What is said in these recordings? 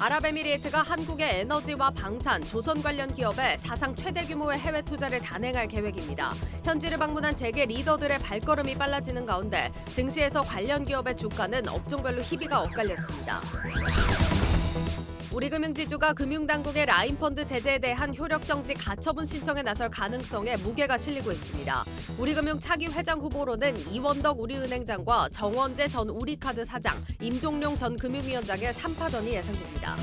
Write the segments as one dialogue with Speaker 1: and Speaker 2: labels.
Speaker 1: 아랍에미리트가 한국의 에너지와 방산, 조선 관련 기업에 사상 최대 규모의 해외 투자를 단행할 계획입니다. 현지를 방문한 재계 리더들의 발걸음이 빨라지는 가운데 증시에서 관련 기업의 주가는 업종별로 희비가 엇갈렸습니다. 우리금융지주가 금융당국의 라인펀드 제재에 대한 효력정지 가처분 신청에 나설 가능성에 무게가 실리고 있습니다. 우리금융 차기 회장 후보로는 이원덕 우리은행장과 정원재 전 우리카드 사장, 임종룡 전 금융위원장의 3파전이 예상됩니다.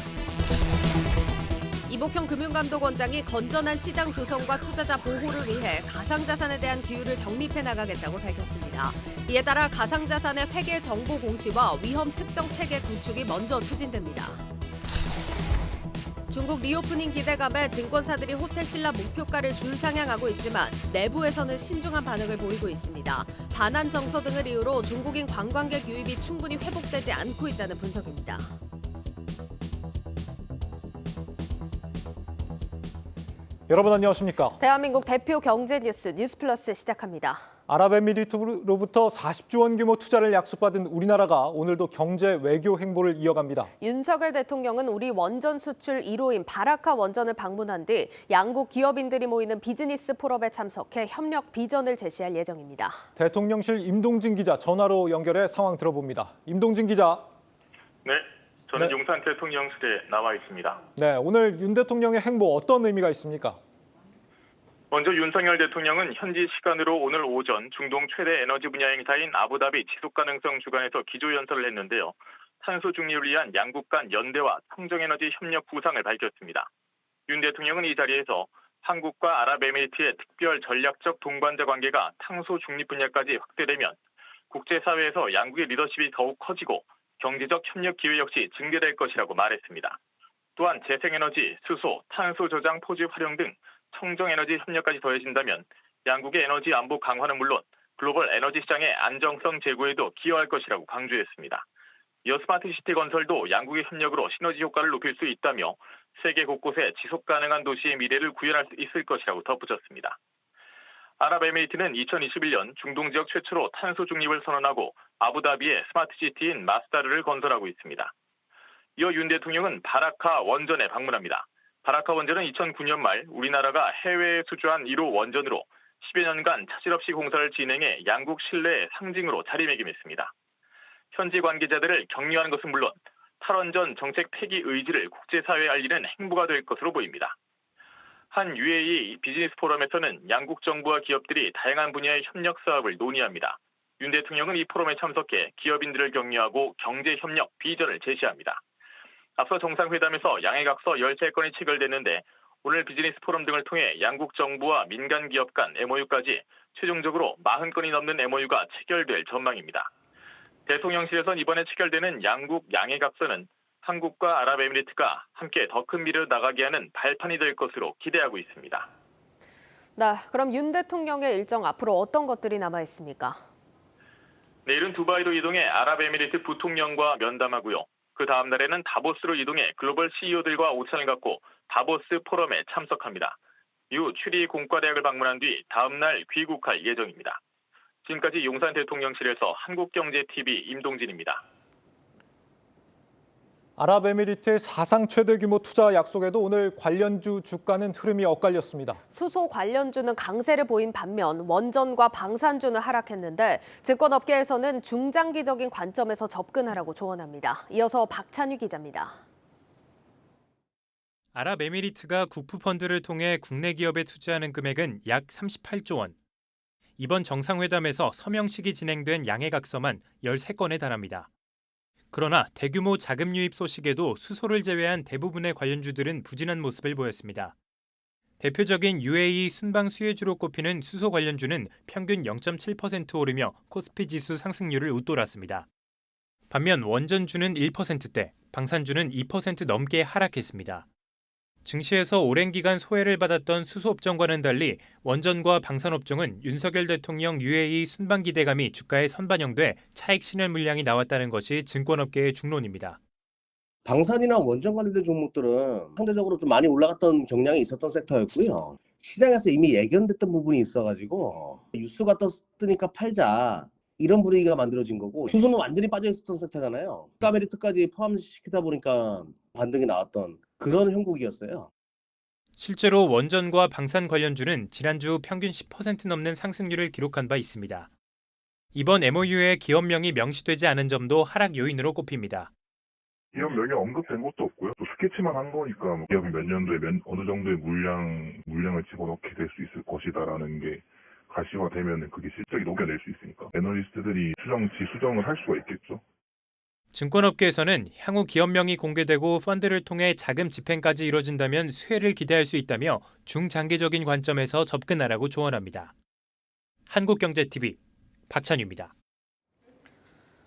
Speaker 1: 이복형 금융감독원장이 건전한 시장 조성과 투자자 보호를 위해 가상자산에 대한 기율을 정립해 나가겠다고 밝혔습니다. 이에 따라 가상자산의 회계 정보 공시와 위험 측정 체계 구축이 먼저 추진됩니다. 중국 리오프닝 기대감에 증권사들이 호텔 신라 목표가를 줄상향하고 있지만 내부에서는 신중한 반응을 보이고 있습니다. 반환 정서 등을 이유로 중국인 관광객 유입이 충분히 회복되지 않고 있다는 분석입니다.
Speaker 2: 여러분 안녕하십니까?
Speaker 1: 대한민국 대표 경제 뉴스 뉴스플러스 시작합니다.
Speaker 2: 아랍에미리트로부터 40조 원 규모 투자를 약속받은 우리나라가 오늘도 경제 외교 행보를 이어갑니다.
Speaker 1: 윤석열 대통령은 우리 원전 수출 1호인 바라카 원전을 방문한 뒤 양국 기업인들이 모이는 비즈니스 포럼에 참석해 협력 비전을 제시할 예정입니다.
Speaker 2: 대통령실 임동진 기자 전화로 연결해 상황 들어봅니다. 임동진 기자.
Speaker 3: 네, 저는 용산 대통령실에 나와 있습니다.
Speaker 2: 네, 오늘 윤 대통령의 행보 어떤 의미가 있습니까?
Speaker 3: 먼저 윤석열 대통령은 현지 시간으로 오늘 오전 중동 최대 에너지 분야 행사인 아부다비 지속가능성 주간에서 기조연설을 했는데요. 탄소 중립을 위한 양국 간 연대와 청정에너지 협력 구상을 밝혔습니다. 윤 대통령은 이 자리에서 한국과 아랍에미리트의 특별 전략적 동반자 관계가 탄소 중립 분야까지 확대되면 국제사회에서 양국의 리더십이 더욱 커지고 경제적 협력 기회 역시 증대될 것이라고 말했습니다. 또한 재생에너지, 수소, 탄소 저장 포지 활용 등 청정에너지 협력까지 더해진다면 양국의 에너지 안보 강화는 물론 글로벌 에너지 시장의 안정성 제고에도 기여할 것이라고 강조했습니다. 이어 스마트시티 건설도 양국의 협력으로 시너지 효과를 높일 수 있다며 세계 곳곳에 지속 가능한 도시의 미래를 구현할 수 있을 것이라고 덧붙였습니다. 아랍에미리트는 2021년 중동 지역 최초로 탄소 중립을 선언하고 아부다비의 스마트시티인 마스다르를 건설하고 있습니다. 이어 윤 대통령은 바라카 원전에 방문합니다. 바라카 원전은 2009년 말 우리나라가 해외에 수주한 1호 원전으로 10여 년간 차질 없이 공사를 진행해 양국 신뢰의 상징으로 자리매김했습니다. 현지 관계자들을 격려하는 것은 물론 탈원전 정책 폐기 의지를 국제사회에 알리는 행보가 될 것으로 보입니다. 한 UAE 비즈니스 포럼에서는 양국 정부와 기업들이 다양한 분야의 협력 사업을 논의합니다. 윤 대통령은 이 포럼에 참석해 기업인들을 격려하고 경제협력 비전을 제시합니다. 앞서 정상회담에서 양해각서 13건이 체결됐는데 오늘 비즈니스 포럼 등을 통해 양국 정부와 민간 기업 간 MOU까지 최종적으로 40건이 넘는 MOU가 체결될 전망입니다. 대통령실에선 이번에 체결되는 양국 양해각서는 한국과 아랍에미리트가 함께 더 큰 미래로 나가게 하는 발판이 될 것으로 기대하고 있습니다.
Speaker 1: 네, 그럼 윤 대통령의 일정 앞으로 어떤 것들이 남아 있습니까?
Speaker 3: 내일은 두바이로 이동해 아랍에미리트 부통령과 면담하고요. 그 다음 날에는 다보스로 이동해 글로벌 CEO들과 오찬을 갖고 다보스 포럼에 참석합니다. 이후 취리 공과대학을 방문한 뒤 다음 날 귀국할 예정입니다. 지금까지 용산 대통령실에서 한국경제TV 임동진입니다.
Speaker 2: 아랍에미리트의 사상 최대 규모 투자 약속에도 오늘 관련주 주가는 흐름이 엇갈렸습니다.
Speaker 1: 수소 관련주는 강세를 보인 반면 원전과 방산주는 하락했는데 증권업계에서는 중장기적인 관점에서 접근하라고 조언합니다. 이어서 박찬유 기자입니다.
Speaker 4: 아랍에미리트가 국부펀드를 통해 국내 기업에 투자하는 금액은 약 38조 원. 이번 정상회담에서 서명식이 진행된 양해각서만 13건에 달합니다. 그러나 대규모 자금 유입 소식에도 수소를 제외한 대부분의 관련주들은 부진한 모습을 보였습니다. 대표적인 UAE 순방 수혜주로 꼽히는 수소 관련주는 평균 0.7% 오르며 코스피 지수 상승률을 웃돌았습니다. 반면 원전주는 1%대, 방산주는 2% 넘게 하락했습니다. 증시에서 오랜 기간 소외를 받았던 수소업종과는 달리 원전과 방산업종은 윤석열 대통령 UAE 순방 기대감이 주가에 선반영돼 차익 실현 물량이 나왔다는 것이 증권업계의 중론입니다.
Speaker 5: 방산이나 원전 관련된 종목들은 상대적으로 좀 많이 올라갔던 경향이 있었던 섹터였고요. 시장에서 이미 예견됐던 부분이 있어가지고 뉴스가 뜨니까 팔자 이런 분위기가 만들어진 거고 수소는 완전히 빠져 있었던 상태잖아요. 가메리트까지 포함시키다 보니까 반등이 나왔던 그런 형국이었어요.
Speaker 4: 실제로 원전과 방산 관련주는 지난주 평균 10% 넘는 상승률을 기록한 바 있습니다. 이번 MOU에 기업명이 명시되지 않은 점도 하락 요인으로 꼽힙니다.
Speaker 6: 기업명이 언급된 것도 없고요. 또 스케치만 한 거니까 기업이 몇 년도에 어느 정도의 물량을 집어넣게 될 수 있을 것이다라는 게 가시화되면 그게 실적이 녹여낼 수 있으니까 애널리스트들이 수정을 할 수가 있겠죠.
Speaker 4: 증권업계에서는 향후 기업명이 공개되고 펀드를 통해 자금 집행까지 이뤄진다면 수혜를 기대할 수 있다며 중장기적인 관점에서 접근하라고 조언합니다. 한국경제TV 박찬유입니다.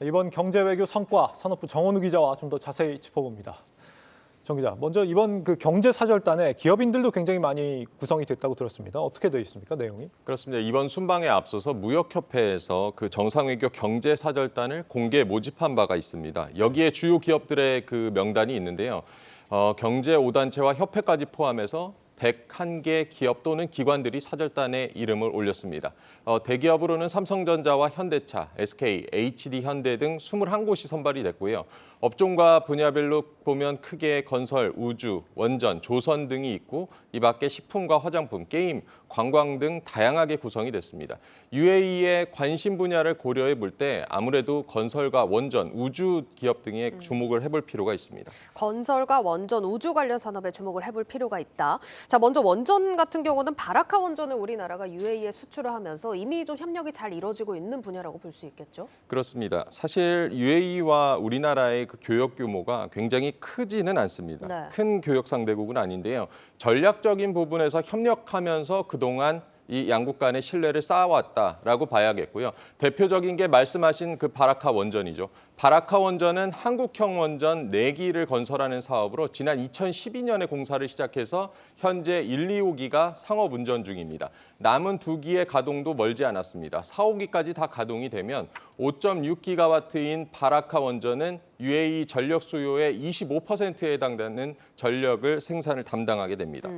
Speaker 2: 이번 경제외교 성과 산업부 정원우 기자와 좀 더 자세히 짚어봅니다. 정 기자, 먼저 이번 그 경제사절단에 기업인들도 굉장히 많이 구성이 됐다고 들었습니다. 어떻게 되어 있습니까, 내용이?
Speaker 7: 그렇습니다. 이번 순방에 앞서서 무역협회에서 그 정상외교 경제사절단을 공개 모집한 바가 있습니다. 여기에 주요 기업들의 그 명단이 있는데요. 경제 5단체와 협회까지 포함해서 101개 기업 또는 기관들이 사절단에 이름을 올렸습니다. 대기업으로는 삼성전자와 현대차, SK, HD현대 등 21곳이 선발이 됐고요. 업종과 분야별로 보면 크게 건설, 우주, 원전, 조선 등이 있고 이 밖에 식품과 화장품, 게임, 관광 등 다양하게 구성이 됐습니다. UAE의 관심 분야를 고려해 볼 때 아무래도 건설과 원전, 우주 기업 등에 주목을 해볼 필요가 있습니다.
Speaker 1: 건설과 원전, 우주 관련 산업에 주목을 해볼 필요가 있다. 자, 먼저 원전 같은 경우는 바라카 원전을 우리나라가 UAE에 수출을 하면서 이미 좀 협력이 잘 이루어지고 있는 분야라고 볼 수 있겠죠?
Speaker 7: 그렇습니다. 사실 UAE와 우리나라의 그 교역 규모가 굉장히 크지는 않습니다.
Speaker 1: 네.
Speaker 7: 큰 교역 상대국은 아닌데요. 전략적인 부분에서 협력하면서 그동안 이 양국 간의 신뢰를 쌓아왔다라고 봐야겠고요. 대표적인 게 말씀하신 그 바라카 원전이죠. 바라카 원전은 한국형 원전 4기를 건설하는 사업으로 지난 2012년에 공사를 시작해서 현재 1, 2호기가 상업 운전 중입니다. 남은 2기의 가동도 멀지 않았습니다. 4, 5기까지 다 가동이 되면 5.6기가와트인 바라카 원전은 UAE 전력 수요의 25%에 해당되는 전력을 생산을 담당하게 됩니다.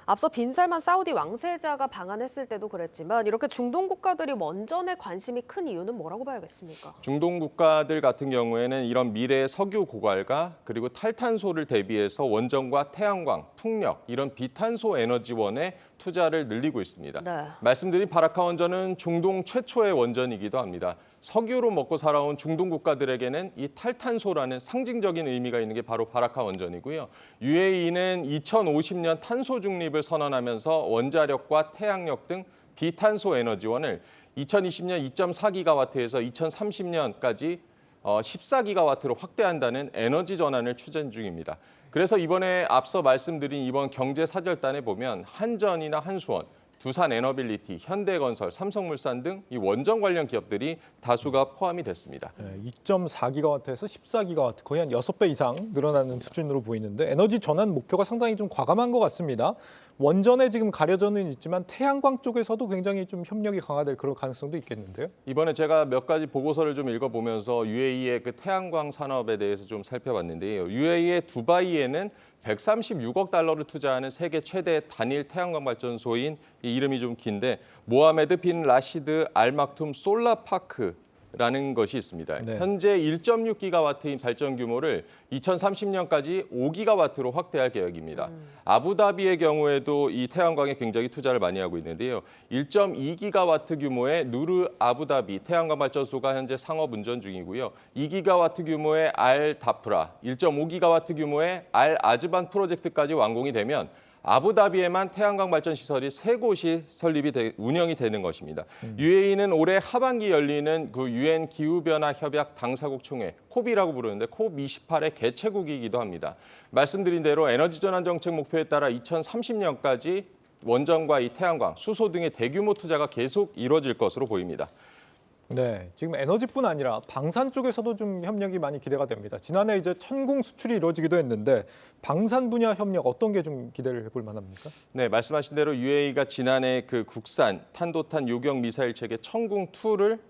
Speaker 1: 앞서 빈살만 사우디 왕세자가 방한했을 때도 그랬지만 이렇게 중동 국가들이 원전에 관심이 큰 이유는 뭐라고 봐야겠습니까?
Speaker 7: 중동 국가들 같은 경우에는 이런 미래의 석유 고갈과 그리고 탈탄소를 대비해서 원전과 태양광, 풍력 이런 비탄소 에너지원에 투자를 늘리고 있습니다.
Speaker 1: 네.
Speaker 7: 말씀드린 바라카 원전은 중동 최초의 원전이기도 합니다. 석유로 먹고 살아온 중동 국가들에게는 이 탈탄소라는 상징적인 의미가 있는 게 바로 바라카 원전이고요. UAE는 2050년 탄소 중립을 선언하면서 원자력과 태양력 등 비탄소 에너지원을 2020년 2.4기가와트에서 2030년까지 14기가와트로 확대한다는 에너지 전환을 추진 중입니다. 그래서 이번에 앞서 말씀드린 이번 경제사절단에 보면 한전이나 한수원, 두산에너빌리티, 현대건설, 삼성물산 등 이 원전 관련 기업들이 다수가 포함이 됐습니다.
Speaker 2: 2.4기가와트에서 14기가와트, 거의 한 6배 이상 늘어나는 수준으로 보이는데 에너지 전환 목표가 상당히 좀 과감한 것 같습니다. 원전에 지금 가려져는 있지만 태양광 쪽에서도 굉장히 좀 협력이 강화될 그런 가능성도 있겠는데요.
Speaker 7: 이번에 제가 몇 가지 보고서를 좀 읽어보면서 UAE의 그 태양광 산업에 대해서 좀 살펴봤는데요. UAE의 두바이에는 136억 달러를 투자하는 세계 최대 단일 태양광 발전소인 이 이름이 좀 긴데 모하메드 빈 라시드 알 막툼 솔라파크라는 것이 있습니다.
Speaker 2: 네.
Speaker 7: 현재 1.6기가와트인 발전 규모를 2030년까지 5기가와트로 확대할 계획입니다. 아부다비의 경우에도 이 태양광에 굉장히 투자를 많이 하고 있는데요. 1.2기가와트 규모의 누르 아부다비 태양광 발전소가 현재 상업 운전 중이고요. 2기가와트 규모의 알 다프라, 1.5기가와트 규모의 알 아즈반 프로젝트까지 완공이 되면 아부다비에만 태양광 발전 시설이 3곳이 운영이 되는 것입니다. UAE는 올해 하반기 열리는 그 UN 기후변화 협약 당사국 총회, 콥이라고 부르는데 콥 28의 개최국이기도 합니다. 말씀드린 대로 에너지 전환 정책 목표에 따라 2030년까지 원전과 이 태양광, 수소 등의 대규모 투자가 계속 이루어질 것으로 보입니다.
Speaker 2: 네, 지금 에너지뿐 아니라 방산 쪽에서도 좀 협력이 많이 기대가 됩니다. 지난해 이제 천궁 수출이 이루어지기도 했는데 방산 분야 협력 어떤 게 좀 기대를 해볼 만합니까?
Speaker 7: 네, 말씀하신 대로 UAE가 지난해 그 국산 탄도탄 요격 미사일 체계 천궁2를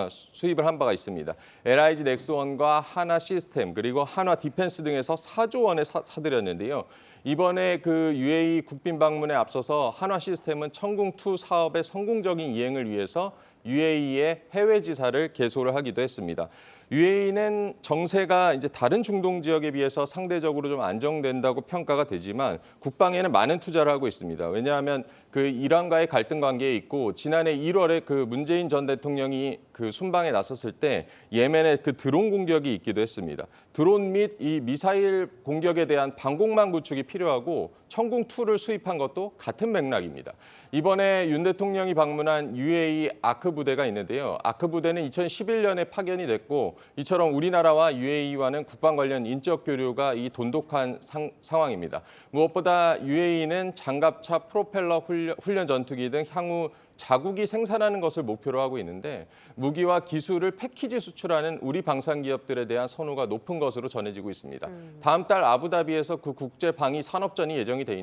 Speaker 7: 수입을 한 바가 있습니다. LIG 넥스원과 하나 시스템 그리고 한화 디펜스 등에서 4조 원에 사들였는데요. 이번에 그 UAE 국빈 방문에 앞서서 한화 시스템은 천궁2 사업의 성공적인 이행을 위해서 UAE의 해외 지사를 개소를 하기도 했습니다. UAE는 정세가 이제 다른 중동 지역에 비해서 상대적으로 좀 안정된다고 평가가 되지만 국방에는 많은 투자를 하고 있습니다. 왜냐하면 그 이란과의 갈등 관계에 있고 지난해 1월에 그 문재인 전 대통령이 그 순방에 나섰을 때 예멘에 그 드론 공격이 있기도 했습니다. 드론 및 이 미사일 공격에 대한 방공망 구축이 필요하고 천궁2를 수입한 것도 같은 맥락입니다. 이번에 윤 대통령이 방문한 UAE 아크 부대가 있는데요. 아크 부대는 2011년에 파견이 됐고 이처럼 우리나라와 UAE와는 국방 관련 인적 교류가 이 돈독한 상황입니다. 무엇보다 UAE는 장갑차, 프로펠러 훈련 전투기 등 향후 자국이 생산하는 것을 목표로 하고 있는데 무기와 기술을 패키지 수출하는 우리 방산 기업들에 대한 선호가 높은 것으로 전해지고 있습니다. 다음 달 아부다비에서 그 국제 방위 산업전이 예정이 돼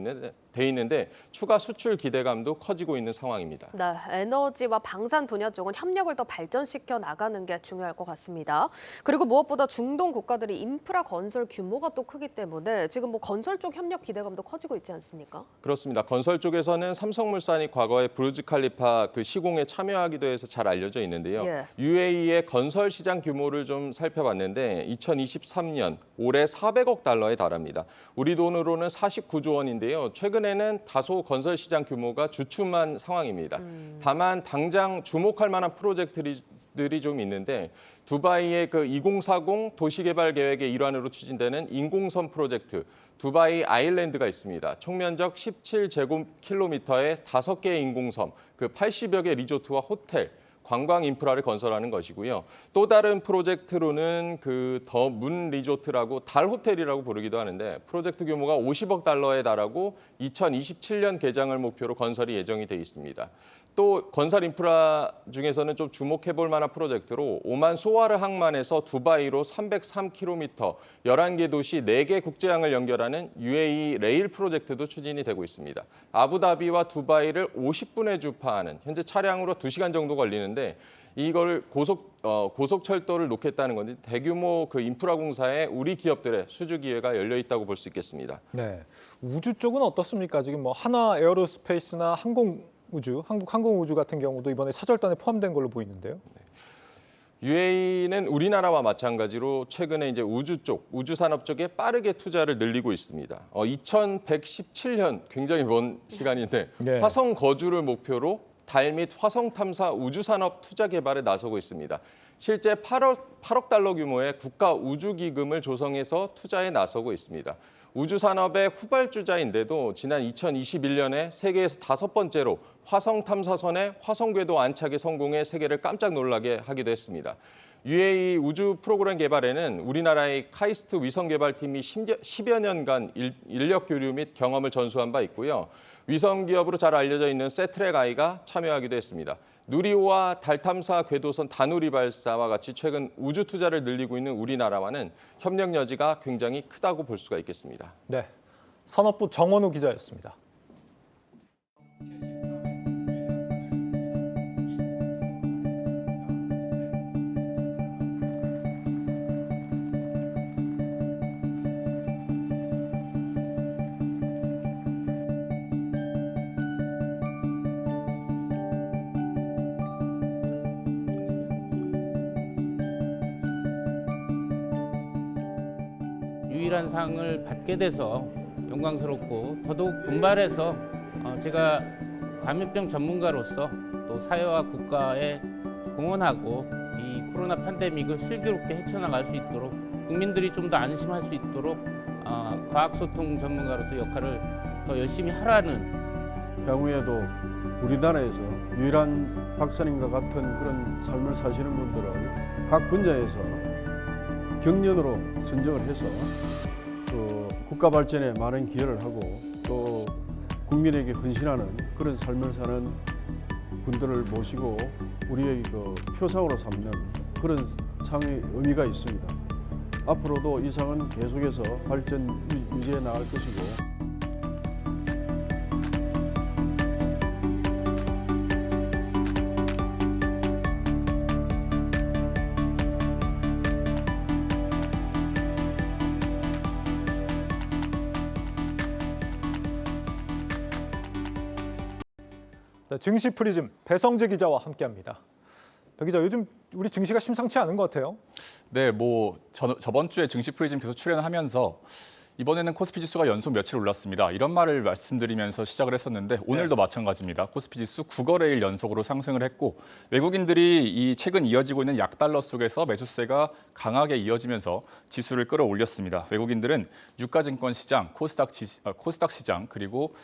Speaker 7: 있는데 추가 수출 기대감도 커지고 있는 상황입니다.
Speaker 1: 네, 에너지와 방산 분야 쪽은 협력을 더 발전시켜 나가는 게 중요할 것 같습니다. 그리고 무엇보다 중동 국가들이 인프라 건설 규모가 또 크기 때문에 지금 뭐 건설 쪽 협력 기대감도 커지고 있지 않습니까?
Speaker 7: 그렇습니다. 건설 쪽에서는 삼성물산이 과거에 부르즈 칼리파 그 시공에 참여하기도 해서 잘 알려져 있는데요.
Speaker 1: 예.
Speaker 7: UAE의 건설 시장 규모를 좀 살펴봤는데 2023년 올해 400억 달러에 달합니다. 우리 돈으로는 49조 원인데요. 최근에는 다소 건설 시장 규모가 주춤한 상황입니다. 다만 당장 주목할 만한 프로젝트들이 좀 있는데 두바이의 그 2040 도시개발 계획의 일환으로 추진되는 인공섬 프로젝트 두바이 아일랜드가 있습니다. 총면적 17제곱킬로미터의 5개의 인공섬, 그 80여 개 리조트와 호텔, 관광 인프라를 건설하는 것이고요. 또 다른 프로젝트로는 그 더 문 리조트라고 달 호텔이라고 부르기도 하는데 프로젝트 규모가 50억 달러에 달하고 2027년 개장을 목표로 건설이 예정이 돼 있습니다. 또 건설 인프라 중에서는 좀 주목해 볼 만한 프로젝트로 오만 소아르 항만에서 두바이로 303km, 11개 도시 4개 국제항을 연결하는 UAE 레일 프로젝트도 추진이 되고 있습니다. 아부다비와 두바이를 50분에 주파하는 현재 차량으로 2시간 정도 걸리는데 이걸 고속철도를 놓겠다는 건지 대규모 그 인프라 공사에 우리 기업들의 수주 기회가 열려 있다고 볼 수 있겠습니다.
Speaker 2: 네, 우주 쪽은 어떻습니까? 지금 뭐 한화 에어로스페이스나 한국 항공우주 같은 경우도 이번에 사절단에 포함된 걸로 보이는데요.
Speaker 7: UAE는 우리나라와 마찬가지로 최근에 이제 우주 쪽, 우주 산업 쪽에 빠르게 투자를 늘리고 있습니다. 2117년 굉장히 먼 시간인데
Speaker 2: 네.
Speaker 7: 화성 거주를 목표로 달 및 화성 탐사 우주 산업 투자 개발에 나서고 있습니다. 실제 8억 달러 규모의 국가 우주 기금을 조성해서 투자에 나서고 있습니다. 우주 산업의 후발주자인데도 지난 2021년에 세계에서 5번째로 화성 탐사선의 화성 궤도 안착에 성공해 세계를 깜짝 놀라게 하기도 했습니다. UAE 우주 프로그램 개발에는 우리나라의 카이스트 위성 개발팀이 10여 년간 인력 교류 및 경험을 전수한 바 있고요. 위성 기업으로 잘 알려져 있는 세트랙 I가 참여하기도 했습니다. 누리호와 달 탐사 궤도선 다누리 발사와 같이 최근 우주 투자를 늘리고 있는 우리나라와는 협력 여지가 굉장히 크다고 볼 수가 있겠습니다.
Speaker 2: 네, 산업부 정원우 기자였습니다.
Speaker 8: 유일한 상을 받게 돼서 영광스럽고 더더욱 분발해서 제가 감염병 전문가로서 또 사회와 국가에 공헌하고 이 코로나 팬데믹을 슬기롭게 헤쳐나갈 수 있도록 국민들이 좀 더 안심할 수 있도록 과학소통 전문가로서 역할을 더 열심히 하라는
Speaker 9: 향후에도 우리나라에서 유일한 박사님과 같은 그런 삶을 사시는 분들을 각 분야에서 경연으로 선정을 해서 국가 발전에 많은 기여를 하고 또 국민에게 헌신하는 그런 삶을 사는 분들을 모시고 우리의 그 표상으로 삼는 그런 상의 의미가 있습니다. 앞으로도 이 상은 계속해서 발전 유지해 나갈 것이고
Speaker 2: 네, 증시 프리즘 배성재 기자와 함께합니다. 배 기자, 요즘 우리 증시가 심상치 않은 것 같아요.
Speaker 10: 네, 저번 주에 증시 프리즘 계속 출연하면서 이번에는 코스피 지수가 연속 며칠 올랐습니다. 이런 말을 말씀드리면서 시작을 했었는데 오늘도 마찬가지입니다. 코스피 지수 9거래일 연속으로 상승을 했고 외국인들이 이 최근 이어지고 있는 약달러 속에서 매수세가 강하게 이어지면서 지수를 끌어올렸습니다. 외국인들은 유가증권 시장, 코스닥 시장 그리고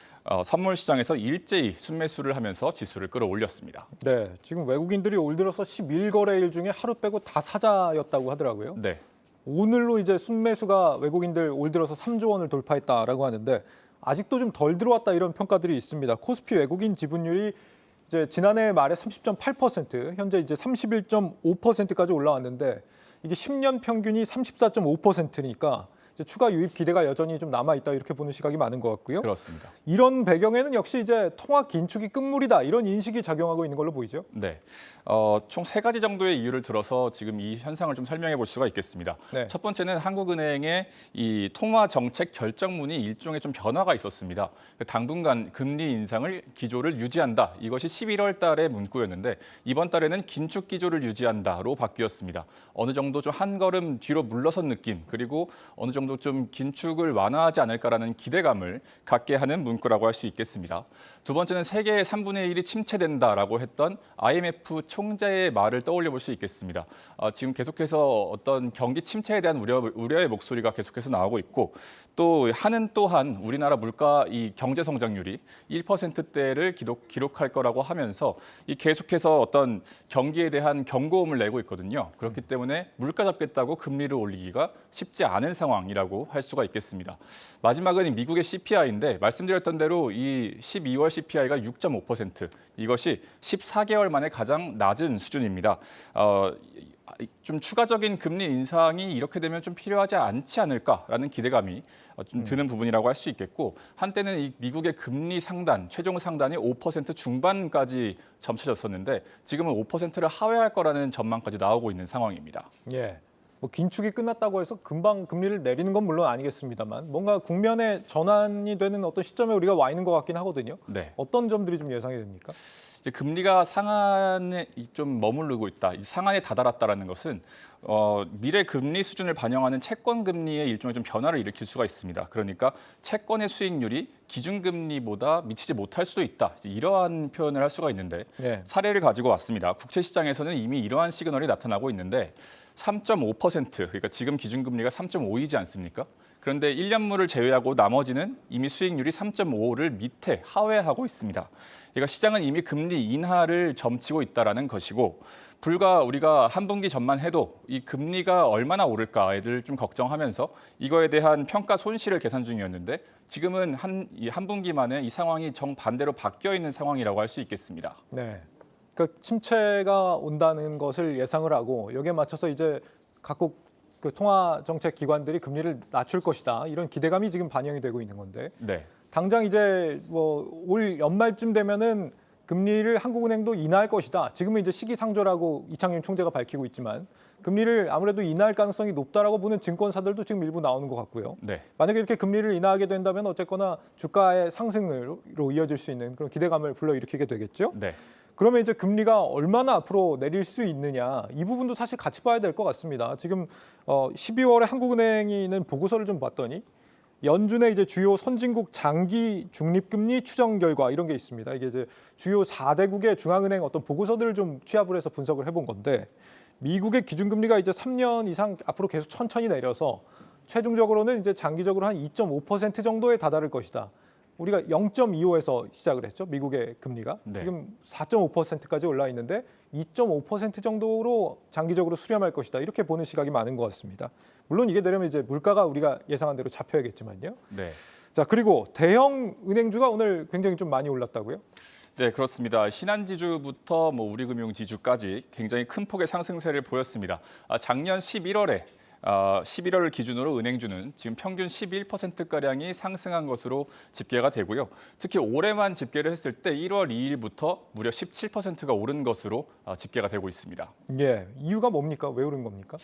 Speaker 10: 선물 시장에서 일제히 순매수를 하면서 지수를 끌어올렸습니다.
Speaker 2: 네, 지금 외국인들이 올 들어서 11거래일 중에 하루 빼고 다 사자였다고 하더라고요.
Speaker 10: 네.
Speaker 2: 오늘로 이제 순매수가 외국인들 올 들어서 3조 원을 돌파했다라고 하는데 아직도 좀 덜 들어왔다 이런 평가들이 있습니다. 코스피 외국인 지분율이 이제 지난해 말에 30.8%, 현재 이제 31.5%까지 올라왔는데 이게 10년 평균이 34.5%니까 이제 추가 유입 기대가 여전히 좀 남아 있다 이렇게 보는 시각이 많은 것 같고요.
Speaker 10: 그렇습니다.
Speaker 2: 이런 배경에는 역시 이제 통화 긴축이 끝물이다 이런 인식이 작용하고 있는 걸로 보이죠.
Speaker 10: 네, 총 3가지 정도의 이유를 들어서 지금 이 현상을 좀 설명해 볼 수가 있겠습니다.
Speaker 2: 네.
Speaker 10: 첫 번째는 한국은행의 이 통화 정책 결정문이 일종의 좀 변화가 있었습니다. 당분간 금리 인상을 기조를 유지한다. 이것이 11월 달의 문구였는데 이번 달에는 긴축 기조를 유지한다로 바뀌었습니다. 어느 정도 좀 한 걸음 뒤로 물러선 느낌 그리고 어느 정도 좀 긴축을 완화하지 않을까라는 기대감을 갖게 하는 문구라고 할 수 있겠습니다. 두 번째는 세계의 3분의 1이 침체된다라고 했던 IMF 총재의 말을 떠올려 볼 수 있겠습니다. 지금 계속해서 어떤 경기 침체에 대한 우려의 목소리가 계속해서 나오고 있고 또 한은 또한 우리나라 물가 이 경제 성장률이 1%대를 기록할 거라고 하면서 이 계속해서 어떤 경기에 대한 경고음을 내고 있거든요. 그렇기 때문에 물가 잡겠다고 금리를 올리기가 쉽지 않은 상황이라고 할 수가 있겠습니다. 마지막은 미국의 CPI인데 말씀드렸던 대로 이 12월 CPI가 6.5%, 이것이 14개월 만에 가장 낮은 수준입니다. 좀 추가적인 금리 인상이 이렇게 되면 좀 필요하지 않지 않을까라는 기대감이 좀 드는 부분이라고 할 수 있겠고 한때는 이 미국의 금리 상단, 최종 상단이 5% 중반까지 점쳐졌었는데 지금은 5%를 하회할 거라는 전망까지 나오고 있는 상황입니다.
Speaker 2: 예. 뭐 긴축이 끝났다고 해서 금방 금리를 내리는 건 물론 아니겠습니다만 뭔가 국면에 전환이 되는 어떤 시점에 우리가 와 있는 것 같긴 하거든요.
Speaker 10: 네.
Speaker 2: 어떤 점들이 좀 예상이 됩니까?
Speaker 10: 이제 금리가 상한에 좀 머무르고 있다, 이 상한에 다다랐다라는 것은 미래 금리 수준을 반영하는 채권 금리의 일종의 좀 변화를 일으킬 수가 있습니다. 그러니까 채권의 수익률이 기준금리보다 미치지 못할 수도 있다. 이러한 표현을 할 수가 있는데
Speaker 2: 네.
Speaker 10: 사례를 가지고 왔습니다. 국채 시장에서는 이미 이러한 시그널이 나타나고 있는데 3.5%, 그러니까 지금 기준금리가 3.5이지 않습니까? 그런데 1년물을 제외하고 나머지는 이미 수익률이 3.5를 밑에 하회하고 있습니다. 그러니까 시장은 이미 금리 인하를 점치고 있다는 것이고 불과 우리가 한 분기 전만 해도 이 금리가 얼마나 오를까를 좀 걱정하면서 이거에 대한 평가 손실을 계산 중이었는데 지금은 한 분기 만에 이 상황이 정반대로 바뀌어 있는 상황이라고 할 수 있겠습니다.
Speaker 2: 네. 그러니까 침체가 온다는 것을 예상을 하고 여기에 맞춰서 이제 각국 그 통화 정책 기관들이 금리를 낮출 것이다. 이런 기대감이 지금 반영이 되고 있는 건데.
Speaker 10: 네.
Speaker 2: 당장 이제 뭐 올 연말쯤 되면은 금리를 한국은행도 인하할 것이다. 지금은 이제 시기상조라고 이창용 총재가 밝히고 있지만 금리를 아무래도 인하할 가능성이 높다라고 보는 증권사들도 지금 일부 나오는 것 같고요.
Speaker 10: 네.
Speaker 2: 만약에 이렇게 금리를 인하하게 된다면 어쨌거나 주가의 상승으로 이어질 수 있는 그런 기대감을 불러일으키게 되겠죠.
Speaker 10: 네.
Speaker 2: 그러면 이제 금리가 얼마나 앞으로 내릴 수 있느냐 이 부분도 사실 같이 봐야 될 것 같습니다. 지금 12월에 한국은행이 낸 보고서를 좀 봤더니 연준의 이제 주요 선진국 장기 중립금리 추정 결과 이런 게 있습니다. 이게 이제 주요 4대국의 중앙은행 어떤 보고서들을 좀 취합을 해서 분석을 해본 건데 미국의 기준금리가 이제 3년 이상 앞으로 계속 천천히 내려서 최종적으로는 이제 장기적으로 한 2.5% 정도에 다다를 것이다. 우리가 0.25에서 시작을 했죠. 미국의 금리가.
Speaker 10: 네.
Speaker 2: 지금 4.5%까지 올라 있는데 2.5% 정도로 장기적으로 수렴할 것이다. 이렇게 보는 시각이 많은 것 같습니다. 물론 이게 되려면 이제 물가가 우리가 예상한 대로 잡혀야겠지만요.
Speaker 10: 네.
Speaker 2: 자, 그리고 대형 은행주가 오늘 굉장히 좀 많이 올랐다고요?
Speaker 10: 네, 그렇습니다. 신한지주부터 우리금융지주까지 굉장히 큰 폭의 상승세를 보였습니다. 작년 11월에 11월을 기준으로 은행주는 지금 평균 11%가량이 상승한 것으로 집계가 되고요. 특히 올해만 집계를 했을 때 1월 2일부터 무려 17%가 오른 것으로 집계가 되고 있습니다.
Speaker 2: 예, 이유가 뭡니까? 왜 오른 겁니까?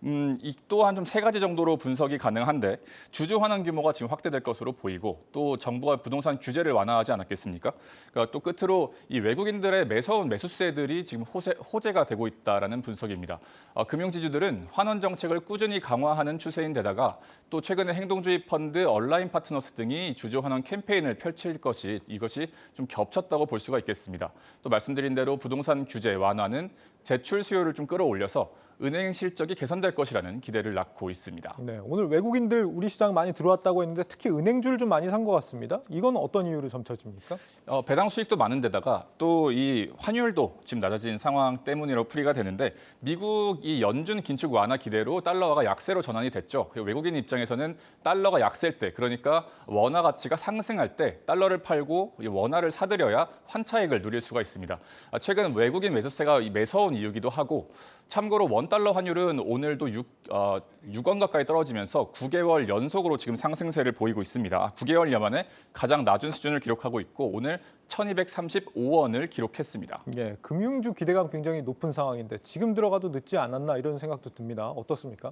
Speaker 10: 이 또한 좀 세 가지 정도로 분석이 가능한데 주주 환원 규모가 지금 확대될 것으로 보이고 또 정부가 부동산 규제를 완화하지 않았겠습니까? 그러니까 또 끝으로 이 외국인들의 매서운 매수세들이 지금 호재가 되고 있다라는 분석입니다. 금융지주들은 환원 정책을 꾸준히 강화하는 추세인데다가 또 최근에 행동주의 펀드, 온라인 파트너스 등이 주주 환원 캠페인을 펼칠 이것이 좀 겹쳤다고 볼 수가 있겠습니다. 또 말씀드린 대로 부동산 규제 완화는 제출 수요를 좀 끌어올려서 은행 실적이 개선될 것이라는 기대를 낳고 있습니다.
Speaker 2: 네, 오늘 외국인들 우리 시장 많이 들어왔다고 했는데 특히 은행주를 좀 많이 산 것 같습니다. 이건 어떤 이유로 점쳐집니까?
Speaker 10: 배당 수익도 많은 데다가 또 이 환율도 지금 낮아진 상황 때문이라고 풀이가 되는데 미국 이 연준 긴축 완화 기대로 달러화가 약세로 전환이 됐죠. 외국인 입장에서는 달러가 약세일 때, 그러니까 원화 가치가 상승할 때 달러를 팔고 원화를 사들여야 환차익을 누릴 수가 있습니다. 최근 외국인 매수세가 매서운 이유기도 하고 참고로 원달러 환율은 오늘도 6원 가까이 떨어지면서 9개월 연속으로 지금 상승세를 보이고 있습니다. 9개월 만에 가장 낮은 수준을 기록하고 있고 오늘 1235원을 기록했습니다.
Speaker 2: 예, 금융주 기대감 굉장히 높은 상황인데 지금 들어가도 늦지 않았나 이런 생각도 듭니다. 어떻습니까?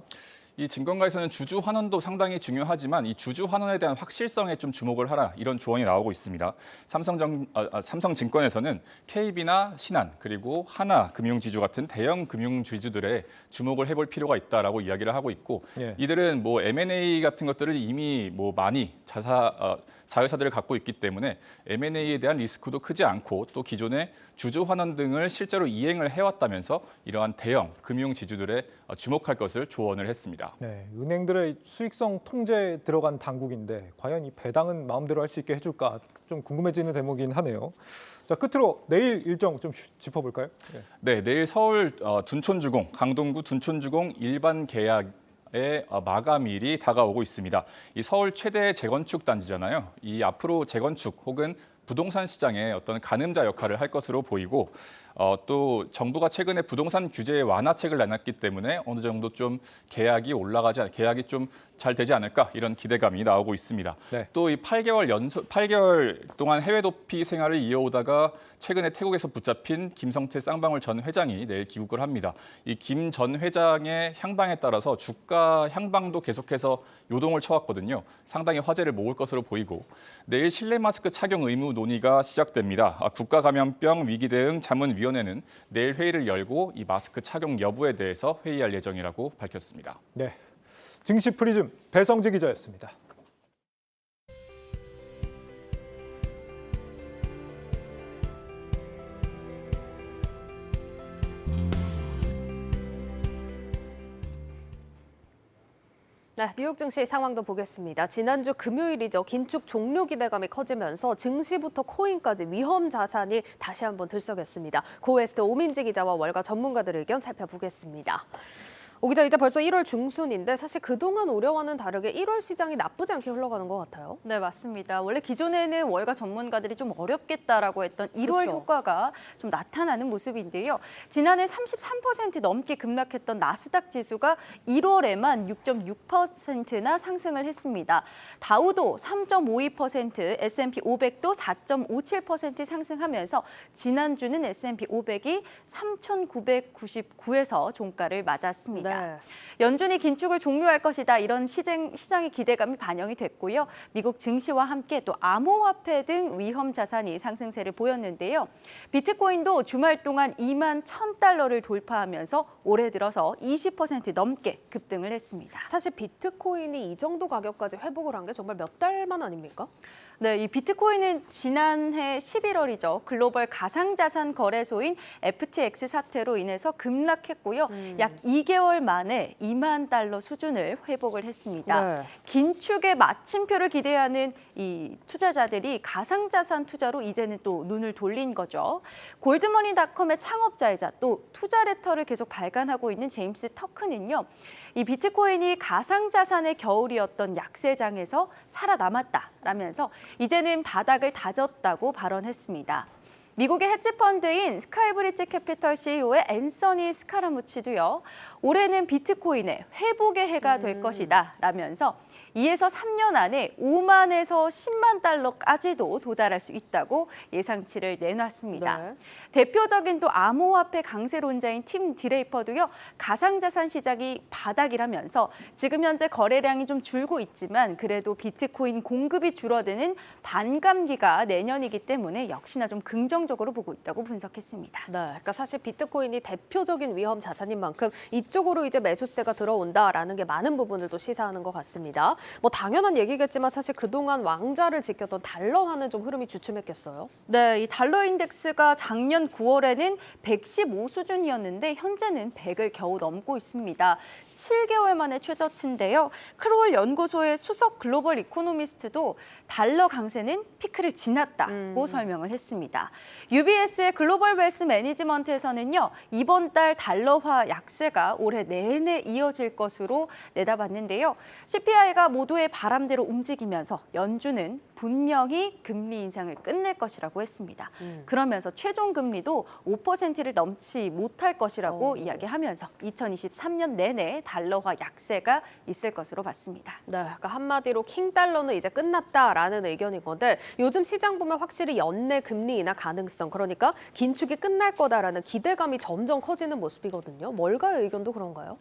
Speaker 10: 이 증권가에서는 주주 환원도 상당히 중요하지만 이 주주 환원에 대한 확실성에 좀 주목을 하라 이런 조언이 나오고 있습니다. 삼성증권에서는 KB나 신한 그리고 하나 금융지주 같은 대형 금융지주들의 주목을 해볼 필요가 있다라고 이야기를 하고 있고
Speaker 2: 예.
Speaker 10: 이들은 뭐 M&A 같은 것들을 이미 뭐 많이 자회사들을 갖고 있기 때문에 M&A에 대한 리스크도 크지 않고 또 기존의 주주 환원 등을 실제로 이행을 해왔다면서 이러한 대형 금융지주들에 주목할 것을 조언을 했습니다.
Speaker 2: 네, 은행들의 수익성 통제에 들어간 당국인데 과연 이 배당은 마음대로 할 수 있게 해줄까 좀 궁금해지는 대목이긴 하네요. 자, 끝으로 내일 일정 좀 짚어볼까요?
Speaker 10: 네, 내일 서울 둔촌주공, 강동구 둔촌주공 일반 계약의 마감일이 다가오고 있습니다. 이 서울 최대 재건축 단지잖아요. 이 앞으로 재건축 혹은 부동산 시장의 어떤 가늠자 역할을 할 것으로 보이고 또 정부가 최근에 부동산 규제 완화책을 내놨기 때문에 어느 정도 좀 계약이 좀 잘 되지 않을까 이런 기대감이 나오고 있습니다.
Speaker 2: 네.
Speaker 10: 또 이 8개월 동안 해외 도피 생활을 이어오다가 최근에 태국에서 붙잡힌 김성태 쌍방울 전 회장이 내일 귀국을 합니다. 이 김 전 회장의 향방에 따라서 주가 향방도 계속해서 요동을 쳐왔거든요. 상당히 화제를 모을 것으로 보이고 내일 실내 마스크 착용 의무 논의가 시작됩니다. 국가감염병 위기 대응 자문위원회는 내일 회의를 열고 이 마스크 착용 여부에 대해서 회의할 예정이라고 밝혔습니다.
Speaker 2: 네, 증시 프리즘 배성재 기자였습니다.
Speaker 1: 네, 뉴욕 증시 상황도 보겠습니다. 지난주 금요일이죠. 긴축 종료 기대감이 커지면서 증시부터 코인까지 위험 자산이 다시 한번 들썩였습니다. 고웨스트 오민지 기자와 월가 전문가들 의견 살펴보겠습니다. 오 기자, 이제 벌써 1월 중순인데 사실 그동안 우려와는 다르게 1월 시장이 나쁘지 않게 흘러가는 것 같아요.
Speaker 11: 네, 맞습니다. 원래 기존에는 월가 전문가들이 좀 어렵겠다라고 했던 1월
Speaker 1: 그렇죠.
Speaker 11: 효과가 좀 나타나는 모습인데요. 지난해 33% 넘게 급락했던 나스닥 지수가 1월에만 6.6%나 상승을 했습니다. 다우도 3.52%, S&P 500도 4.57% 상승하면서 지난주는 S&P 500이 3,999에서 종가를 맞았습니다.
Speaker 1: 네.
Speaker 11: 연준이 긴축을 종료할 것이다 이런 시장의 기대감이 반영이 됐고요. 미국 증시와 함께 또 암호화폐 등 위험 자산이 상승세를 보였는데요. 비트코인도 주말 동안 2만 1,000달러를 돌파하면서 올해 들어서 20% 넘게 급등을 했습니다.
Speaker 1: 사실 비트코인이 이 정도 가격까지 회복을 한 게 정말 몇 달만 아닙니까?
Speaker 11: 네, 이 비트코인은 지난해 11월이죠. 글로벌 가상자산 거래소인 FTX 사태로 인해서 급락했고요. 약 2개월 만에 2만 달러 수준을 회복을 했습니다.
Speaker 1: 네.
Speaker 11: 긴축의 마침표를 기대하는 이 투자자들이 가상자산 투자로 이제는 또 눈을 돌린 거죠. 골드머니닷컴의 창업자이자 또 투자 레터를 계속 발간하고 있는 제임스 터크는요. 이 비트코인이 가상자산의 겨울이었던 약세장에서 살아남았다라면서 이제는 바닥을 다졌다고 발언했습니다. 미국의 헤지펀드인 스카이브리지 캐피털 CEO의 앤서니 스카라무치도요. 올해는 비트코인의 회복의 해가 될 것이다 라면서 2에서 3년 안에 5만에서 10만 달러까지도 도달할 수 있다고 예상치를 내놨습니다.
Speaker 1: 네.
Speaker 11: 대표적인 또 암호화폐 강세론자인 팀 드레이퍼도요. 가상자산 시장이 바닥이라면서 지금 현재 거래량이 좀 줄고 있지만 그래도 비트코인 공급이 줄어드는 반감기가 내년이기 때문에 역시나 좀 긍정적으로 보고 있다고 분석했습니다.
Speaker 1: 네, 그러니까 사실 비트코인이 대표적인 위험 자산인 만큼 이쪽으로 이제 매수세가 들어온다라는 게 많은 부분을 또 시사하는 것 같습니다. 뭐 당연한 얘기겠지만 사실 그동안 왕좌를 지켰던 달러화는 좀 흐름이 주춤했겠어요.
Speaker 11: 네, 이 달러 인덱스가 작년 9월에는 115 수준이었는데 현재는 100을 겨우 넘고 있습니다. 7개월 만에 최저치인데요. 크롤 연구소의 수석 글로벌 이코노미스트도 달러 강세는 피크를 지났다고 설명을 했습니다. UBS의 글로벌 웰스 매니지먼트에서는요. 이번 달 달러화 약세가 올해 내내 이어질 것으로 내다봤는데요. CPI가 모두의 바람대로 움직이면서 연준은 분명히 금리 인상을 끝낼 것이라고 했습니다. 그러면서 최종 금리도 5%를 넘지 못할 것이라고 이야기하면서 2023년 내내 달러화 약세가 있을 것으로 봤습니다.
Speaker 1: 네, 그러니까 한마디로 킹 달러는 이제 끝났다라는 의견인 건데 요즘 시장 보면 확실히 연내 금리 인하 가능성, 그러니까 긴축이 끝날 거다라는 기대감이 점점 커지는 모습이거든요. 월가의 의견도 그런가요?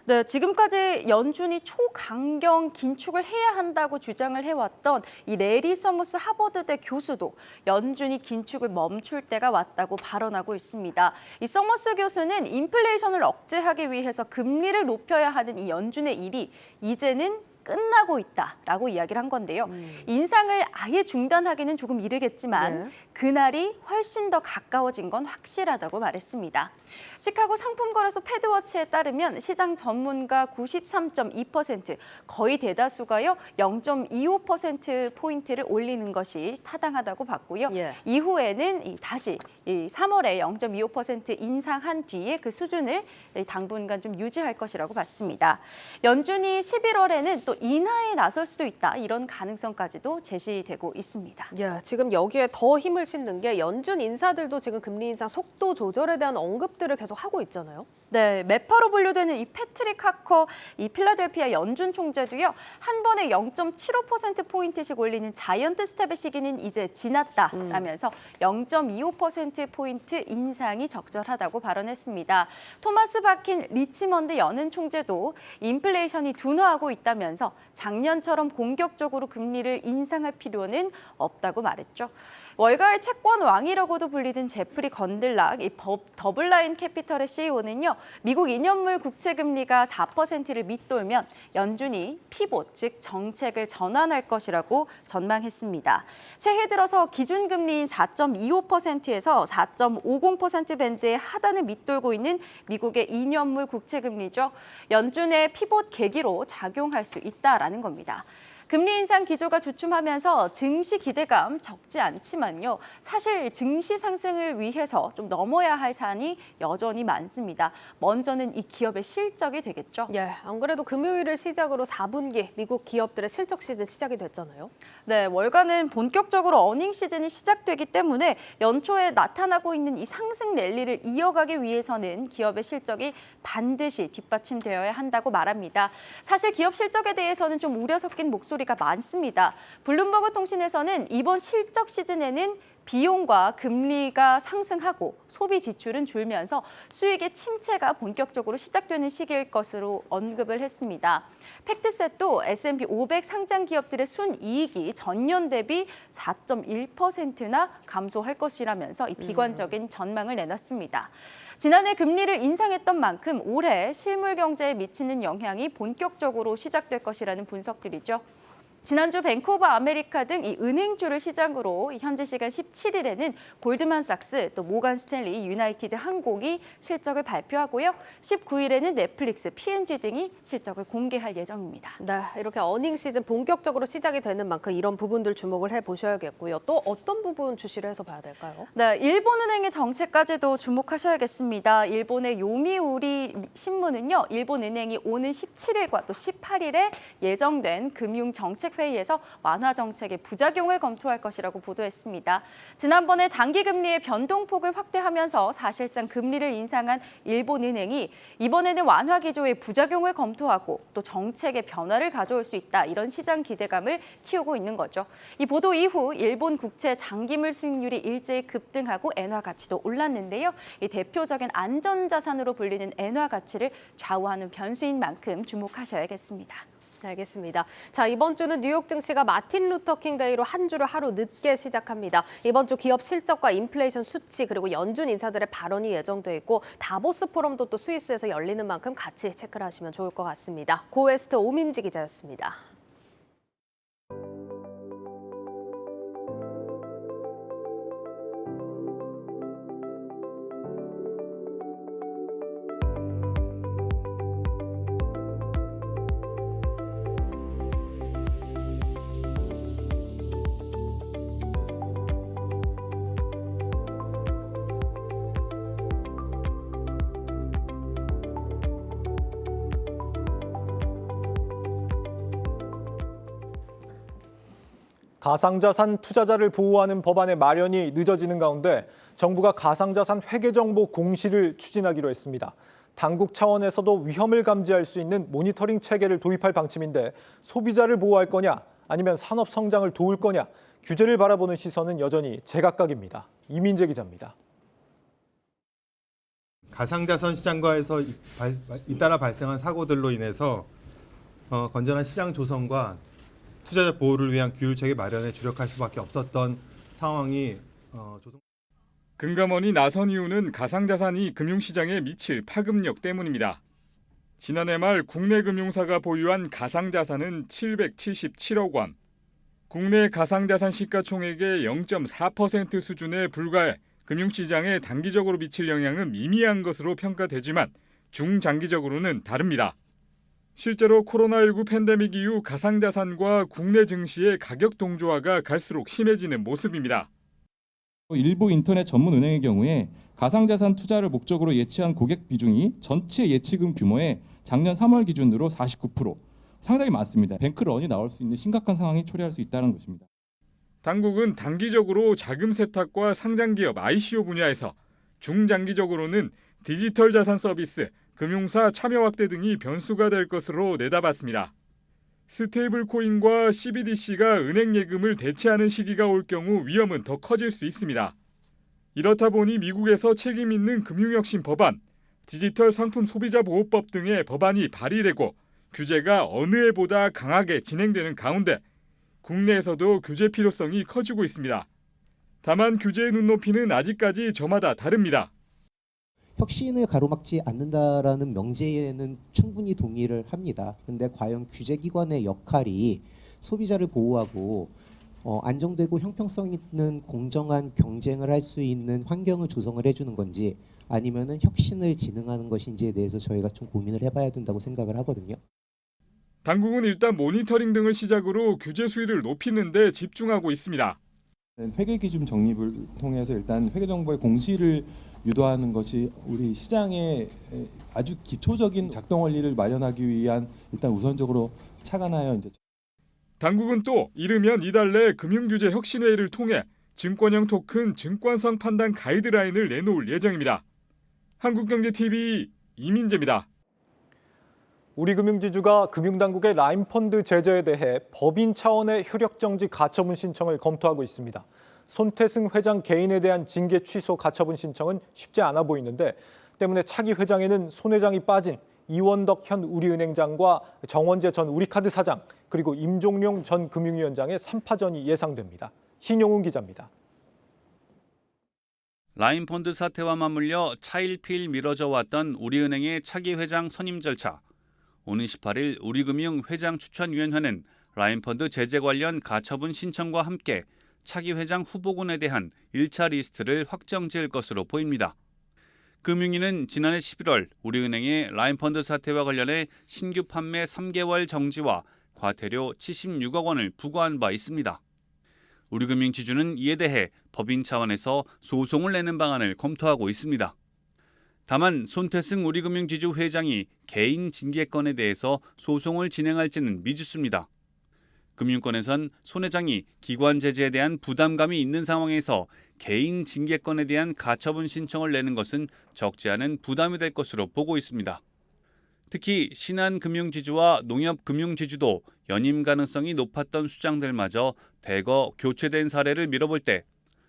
Speaker 11: 네, 지금까지 연준이 초강경 긴축을 해야 한다고 주장을 해왔던 이 레리 서머스 하버드대 교수도 연준이 긴축을 멈출 때가 왔다고 발언하고 있습니다. 이 서머스 교수는 인플레이션을 억제하기 위해서 금리를 높여야 하는 이 연준의 일이 이제는 끝나고 있다라고 이야기를 한 건데요. 인상을 아예 중단하기는 조금 이르겠지만 그날이 훨씬 더 가까워진 건 확실하다고 말했습니다. 시카고 상품거래소 패드워치에 따르면 시장 전문가 93.2%, 거의 대다수가요 0.25%포인트를 올리는 것이 타당하다고 봤고요. 이후에는 다시 3월에 0.25% 인상한 뒤에 그 수준을 당분간 좀 유지할 것이라고 봤습니다. 연준이 11월에는 또 인하에 나설 수도 있다, 이런 가능성까지도 제시되고 있습니다.
Speaker 1: 예, 지금 여기에 더 힘을 싣는 게 연준 인사들도 지금 금리 인상 속도 조절에 대한 언급들을 계속 하고 있잖아요.
Speaker 11: 네, 매파로 분류되는 이 패트릭 하커 이 필라델피아 연준 총재도요. 한 번에 0.75%포인트씩 올리는 자이언트 스텝의 시기는 이제 지났다라면서 0.25%포인트 인상이 적절하다고 발언했습니다. 토마스 바킨 리치먼드 연은 총재도 인플레이션이 둔화하고 있다면서 작년처럼 공격적으로 금리를 인상할 필요는 없다고 말했죠. 월가의 채권 왕이라고도 불리던 제프리 건들락, 이 더블라인 캐피털의 CEO는요. 미국 2년물 국채 금리가 4%를 밑돌면 연준이 피봇, 즉 정책을 전환할 것이라고 전망했습니다. 새해 들어서 기준금리인 4.25%에서 4.50% 밴드의 하단을 밑돌고 있는 미국의 2년물 국채 금리죠. 연준의 피봇 계기로 작용할 수 있다라는 겁니다. 금리 인상 기조가 주춤하면서 증시 기대감 적지 않지만요. 사실 증시 상승을 위해서 좀 넘어야 할 산이 여전히 많습니다. 먼저는 이 기업의 실적이 되겠죠.
Speaker 1: 예, 안 그래도 금요일을 시작으로 4분기 미국 기업들의 실적 시즌 시작이 됐잖아요.
Speaker 11: 네, 월가는 본격적으로 어닝 시즌이 시작되기 때문에 연초에 나타나고 있는 이 상승 랠리를 이어가기 위해서는 기업의 실적이 반드시 뒷받침되어야 한다고 말합니다. 사실 기업 실적에 대해서는 좀 우려 섞인 목소리가 많습니다. 블룸버그 통신에서는 이번 실적 시즌에는 비용과 금리가 상승하고 소비 지출은 줄면서 수익의 침체가 본격적으로 시작되는 시기일 것으로 언급을 했습니다. 팩트셋도 S&P 500 상장 기업들의 순이익이 전년 대비 4.1%나 감소할 것이라면서 이 비관적인 전망을 내놨습니다. 지난해 금리를 인상했던 만큼 올해 실물 경제에 미치는 영향이 본격적으로 시작될 것이라는 분석들이죠. 지난주 뱅크 오브 아메리카 등 이 은행주를 시작으로 현지 시간 17일에는 골드만삭스, 또 모간 스탠리, 유나이티드 항공이 실적을 발표하고요. 19일에는 넷플릭스, P&G 등이 실적을 공개할 예정입니다.
Speaker 1: 네, 이렇게 어닝 시즌 본격적으로 시작이 되는 만큼 이런 부분들 주목을 해보셔야겠고요. 또 어떤 부분 주시를 해서 봐야 될까요?
Speaker 11: 네, 일본은행의 정책까지도 주목하셔야겠습니다. 일본의 요미우리 신문은요. 일본은행이 오는 17일과 또 18일에 예정된 금융정책 회의에서 완화 정책의 부작용을 검토할 것이라고 보도했습니다. 지난번에 장기금리의 변동폭을 확대하면서 사실상 금리를 인상한 일본은행이 이번에는 완화 기조의 부작용을 검토하고 또 정책의 변화를 가져올 수 있다, 이런 시장 기대감을 키우고 있는 거죠. 이 보도 이후 일본 국채 장기물 수익률이 일제히 급등하고 엔화 가치도 올랐는데요. 이 대표적인 안전자산으로 불리는 엔화 가치를 좌우하는 변수인 만큼 주목하셔야겠습니다.
Speaker 1: 알겠습니다. 자, 이번 주는 뉴욕 증시가 마틴 루터킹 데이로 한 주를 하루 늦게 시작합니다. 이번 주 기업 실적과 인플레이션 수치 그리고 연준 인사들의 발언이 예정돼 있고 다보스 포럼도 또 스위스에서 열리는 만큼 같이 체크를 하시면 좋을 것 같습니다. 고웨스트 오민지 기자였습니다.
Speaker 2: 가상자산 투자자를 보호하는 법안의 마련이 늦어지는 가운데 정부가 가상자산 회계정보 공시를 추진하기로 했습니다. 당국 차원에서도 위험을 감지할 수 있는 모니터링 체계를 도입할 방침인데 소비자를 보호할 거냐 아니면 산업 성장을 도울 거냐 규제를 바라보는 시선은 여전히 제각각입니다. 이민재 기자입니다.
Speaker 12: 가상자산 시장과에서 잇따라 발생한 사고들로 인해서 건전한 시장 조성과 투자자 보호를 위한 규율체계 마련에 주력할 수밖에 없었던 상황이
Speaker 13: 금감원이 나선 이유는 가상자산이 금융시장에 미칠 파급력 때문입니다. 지난해 말 국내 금융사가 보유한 가상자산은 777억 원. 국내 가상자산 시가총액의 0.4% 수준에 불과해 금융시장에 단기적으로 미칠 영향은 미미한 것으로 평가되지만 중장기적으로는 다릅니다. 실제로 코로나19 팬데믹 이후 가상자산과 국내 증시의 가격 동조화가 갈수록 심해지는 모습입니다.
Speaker 14: 일부 인터넷 전문 은행의 경우에 가상자산 투자를 목적으로 예치한 고객 비중이 전체 예치금 규모의 작년 3월 기준으로 49%, 상당히 많습니다. 뱅크런이 나올 수 있는 심각한 상황이 초래할 수 있다는 것입니다.
Speaker 13: 당국은 단기적으로 자금 세탁과 상장기업 ICO 분야에서, 중장기적으로는 디지털 자산 서비스, 금융사 참여 확대 등이 변수가 될 것으로 내다봤습니다. 스테이블 코인과 CBDC가 은행 예금을 대체하는 시기가 올 경우 위험은 더 커질 수 있습니다. 이렇다 보니 미국에서 책임 있는 금융혁신 법안, 디지털 상품 소비자 보호법 등의 법안이 발의되고 규제가 어느 해보다 강하게 진행되는 가운데 국내에서도 규제 필요성이 커지고 있습니다. 다만 규제의 눈높이는 아직까지 저마다 다릅니다.
Speaker 15: 혁신을 가로막지 않는다라는 명제에는 충분히 동의를 합니다. 그런데 과연 규제기관의 역할이 소비자를 보호하고 안정되고 형평성 있는 공정한 경쟁을 할 수 있는 환경을 조성을 해주는 건지 아니면은 혁신을 진행하는 것인지에 대해서 저희가 좀 고민을 해봐야 된다고 생각을 하거든요.
Speaker 13: 당국은 일단 모니터링 등을 시작으로 규제 수위를 높이는 데 집중하고 있습니다.
Speaker 16: 회계기준 정립을 통해서 일단 회계정보의 공시를 유도하는 것이 우리 시장의 아주 기초적인 작동 원리를 마련하기 위한 일단 우선적으로 착안하여 이제.
Speaker 13: 당국은 또 이르면 이달 내 금융규제 혁신회의를 통해 증권형 토큰 증권성 판단 가이드라인을 내놓을 예정입니다. 한국경제TV 이민재입니다.
Speaker 2: 우리금융지주가 금융당국의 라인펀드 제재에 대해 법인 차원의 효력정지 가처분 신청을 검토하고 있습니다. 손태승 회장 개인에 대한 징계 취소 가처분 신청은 쉽지 않아 보이는데 때문에 차기 회장에는 손 회장이 빠진 이원덕 현 우리은행장과 정원재 전 우리카드 사장 그리고 임종룡 전 금융위원장의 3파전이 예상됩니다. 신용훈 기자입니다.
Speaker 17: 라인펀드 사태와 맞물려 차일피일 미뤄져 왔던 우리은행의 차기 회장 선임 절차. 오는 18일 우리금융 회장 추천위원회는 라인펀드 제재 관련 가처분 신청과 함께 차기 회장 후보군에 대한 1차 리스트를 확정 지을 것으로 보입니다. 금융위는 지난해 11월 우리은행의 라인펀드 사태와 관련해 신규 판매 3개월 정지와 과태료 76억 원을 부과한 바 있습니다. 우리금융지주는 이에 대해 법인 차원에서 소송을 내는 방안을 검토하고 있습니다. 다만 손태승 우리금융지주 회장이 개인 징계건에 대해서 소송을 진행할지는 미지수입니다. 금융권에선 손 회장이 기관 제재에 대한 부담감이 있는 상황에서 개인 징계권에 대한 가처분 신청을 내는 것은 적지 않은 부담이 될 것으로 보고 있습니다. 특히 신한금융지주와 농협금융지주도 연임 가능성이 높았던 수장들마저 대거 교체된 사례를 미뤄볼 때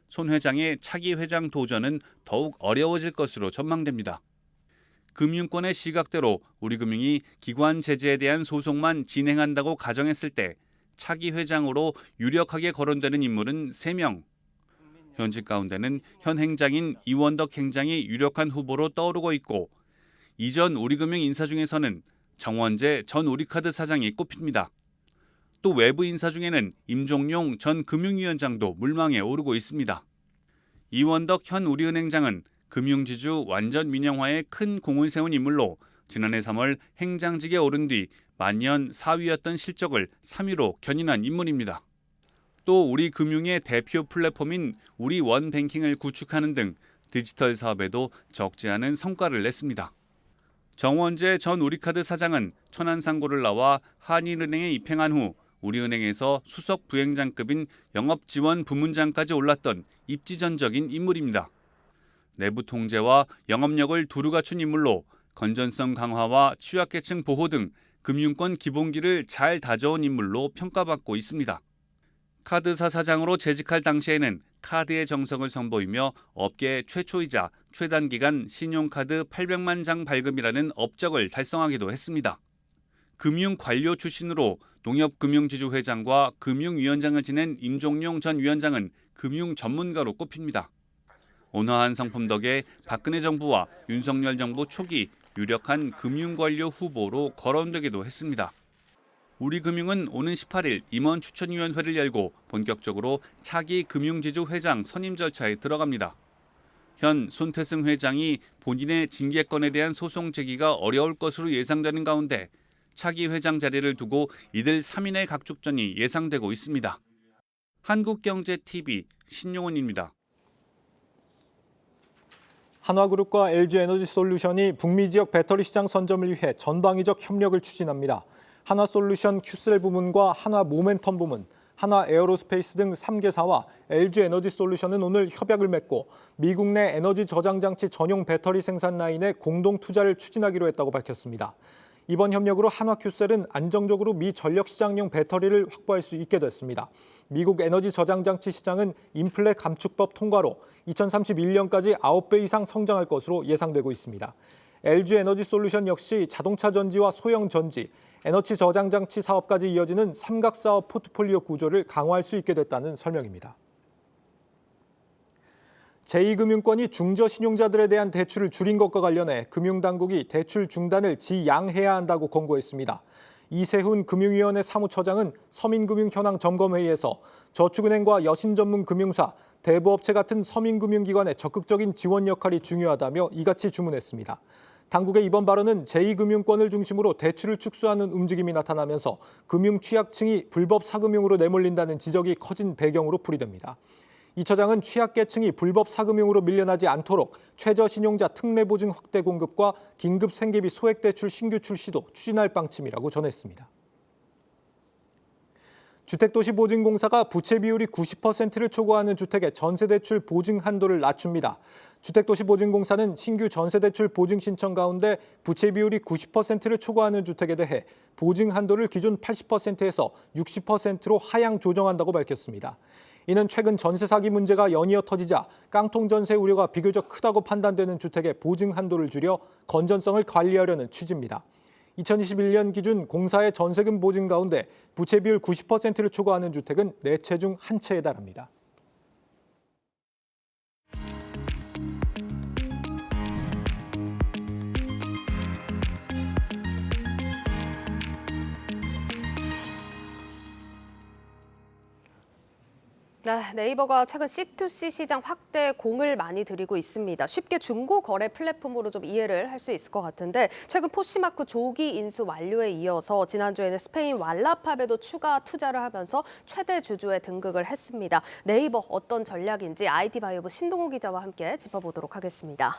Speaker 17: 손 회장의 차기 회장 도전은 더욱 어려워질 것으로 전망됩니다. 금융권의 시각대로 우리금융이 기관 제재에 대한 소송만 진행한다고 가정했을 때 차기 회장으로 유력하게 거론되는 인물은 3명. 현직 가운데는 현 행장인 이원덕 행장이 유력한 후보로 떠오르고 있고 이전 우리금융 인사 중에서는 정원재 전 우리카드 사장이 꼽힙니다. 또 외부 인사 중에는 임종용 전 금융위원장도 물망에 오르고 있습니다. 이원덕 현 우리은행장은 금융지주 완전 민영화에 큰 공을 세운 인물로 지난해 3월 행장직에 오른 뒤 만년 4위였던 실적을 3위로 견인한 인물입니다. 또 우리 금융의 대표 플랫폼인 우리원뱅킹을 구축하는 등 디지털 사업에도 적지 않은 성과를 냈습니다. 정원재 전 우리카드 사장은 천안상고를 나와 한일은행에 입행한 후 우리은행에서 수석 부행장급인 영업지원 부문장까지 올랐던 입지전적인 인물입니다. 내부 통제와 영업력을 두루 갖춘 인물로 건전성 강화와 취약계층 보호 등 금융권 기본기를 잘 다져온 인물로 평가받고 있습니다. 카드사 사장으로 재직할 당시에는 카드의 정석을 선보이며 업계 최초이자 최단기간 신용카드 800만 장 발급이라는 업적을 달성하기도 했습니다. 금융관료 출신으로 농협금융지주 회장과 금융위원장을 지낸 임종용 전 위원장은 금융 전문가로 꼽힙니다. 온화한 성품 덕에 박근혜 정부와 윤석열 정부 초기 유력한 금융관료 후보로 거론되기도 했습니다. 우리금융은 오는 18일 임원 추천위원회를 열고 본격적으로 차기 금융지주 회장 선임 절차에 들어갑니다. 현 손태승 회장이 본인의 징계권에 대한 소송 제기가 어려울 것으로 예상되는 가운데 차기 회장 자리를 두고 이들 3인의 각축전이 예상되고 있습니다. 한국경제TV 신용훈입니다.
Speaker 2: 한화그룹과 LG에너지솔루션이 북미 지역 배터리 시장 선점을 위해 전방위적 협력을 추진합니다. 한화솔루션 큐셀 부문과 한화모멘텀 부문, 한화에어로스페이스 등 3개사와 LG에너지솔루션은 오늘 협약을 맺고 미국 내 에너지 저장 장치 전용 배터리 생산 라인에 공동 투자를 추진하기로 했다고 밝혔습니다. 이번 협력으로 한화큐셀은 안정적으로 미 전력시장용 배터리를 확보할 수 있게 됐습니다. 미국 에너지 저장 장치 시장은 인플레 감축법 통과로 2031년까지 9배 이상 성장할 것으로 예상되고 있습니다. LG에너지솔루션 역시 자동차 전지와 소형 전지, 에너지 저장 장치 사업까지 이어지는 삼각사업 포트폴리오 구조를 강화할 수 있게 됐다는 설명입니다. 제2금융권이 중저신용자들에 대한 대출을 줄인 것과 관련해 금융당국이 대출 중단을 지양해야 한다고 권고했습니다. 이세훈 금융위원회 사무처장은 서민금융현황점검회의에서 저축은행과 여신전문금융사, 대부업체 같은 서민금융기관의 적극적인 지원 역할이 중요하다며 이같이 주문했습니다. 당국의 이번 발언은 제2금융권을 중심으로 대출을 축소하는 움직임이 나타나면서 금융 취약층이 불법 사금융으로 내몰린다는 지적이 커진 배경으로 풀이됩니다. 이 처장은 취약계층이 불법 사금융으로 밀려나지 않도록 최저신용자 특례보증 확대 공급과 긴급 생계비 소액대출 신규 출시도 추진할 방침이라고 전했습니다. 주택도시보증공사가 부채 비율이 90%를 초과하는 주택의 전세대출 보증 한도를 낮춥니다. 주택도시보증공사는 신규 전세대출 보증 신청 가운데 부채 비율이 90%를 초과하는 주택에 대해 보증 한도를 기존 80%에서 60%로 하향 조정한다고 밝혔습니다. 이는 최근 전세 사기 문제가 연이어 터지자 깡통 전세 우려가 비교적 크다고 판단되는 주택의 보증 한도를 줄여 건전성을 관리하려는 취지입니다. 2021년 기준 공사의 전세금 보증 가운데 부채 비율 90%를 초과하는 주택은 4채 중 1채에 달합니다.
Speaker 1: 네이버가 최근 C2C 시장 확대에 공을 많이 들이고 있습니다. 쉽게 중고 거래 플랫폼으로 좀 이해를 할 수 있을 것 같은데 최근 포시마크 조기 인수 완료에 이어서 지난주에는 스페인 왈라팝에도 추가 투자를 하면서 최대 주주에 등극을 했습니다. 네이버 어떤 전략인지 IT바이오부 신동호 기자와 함께 짚어보도록 하겠습니다.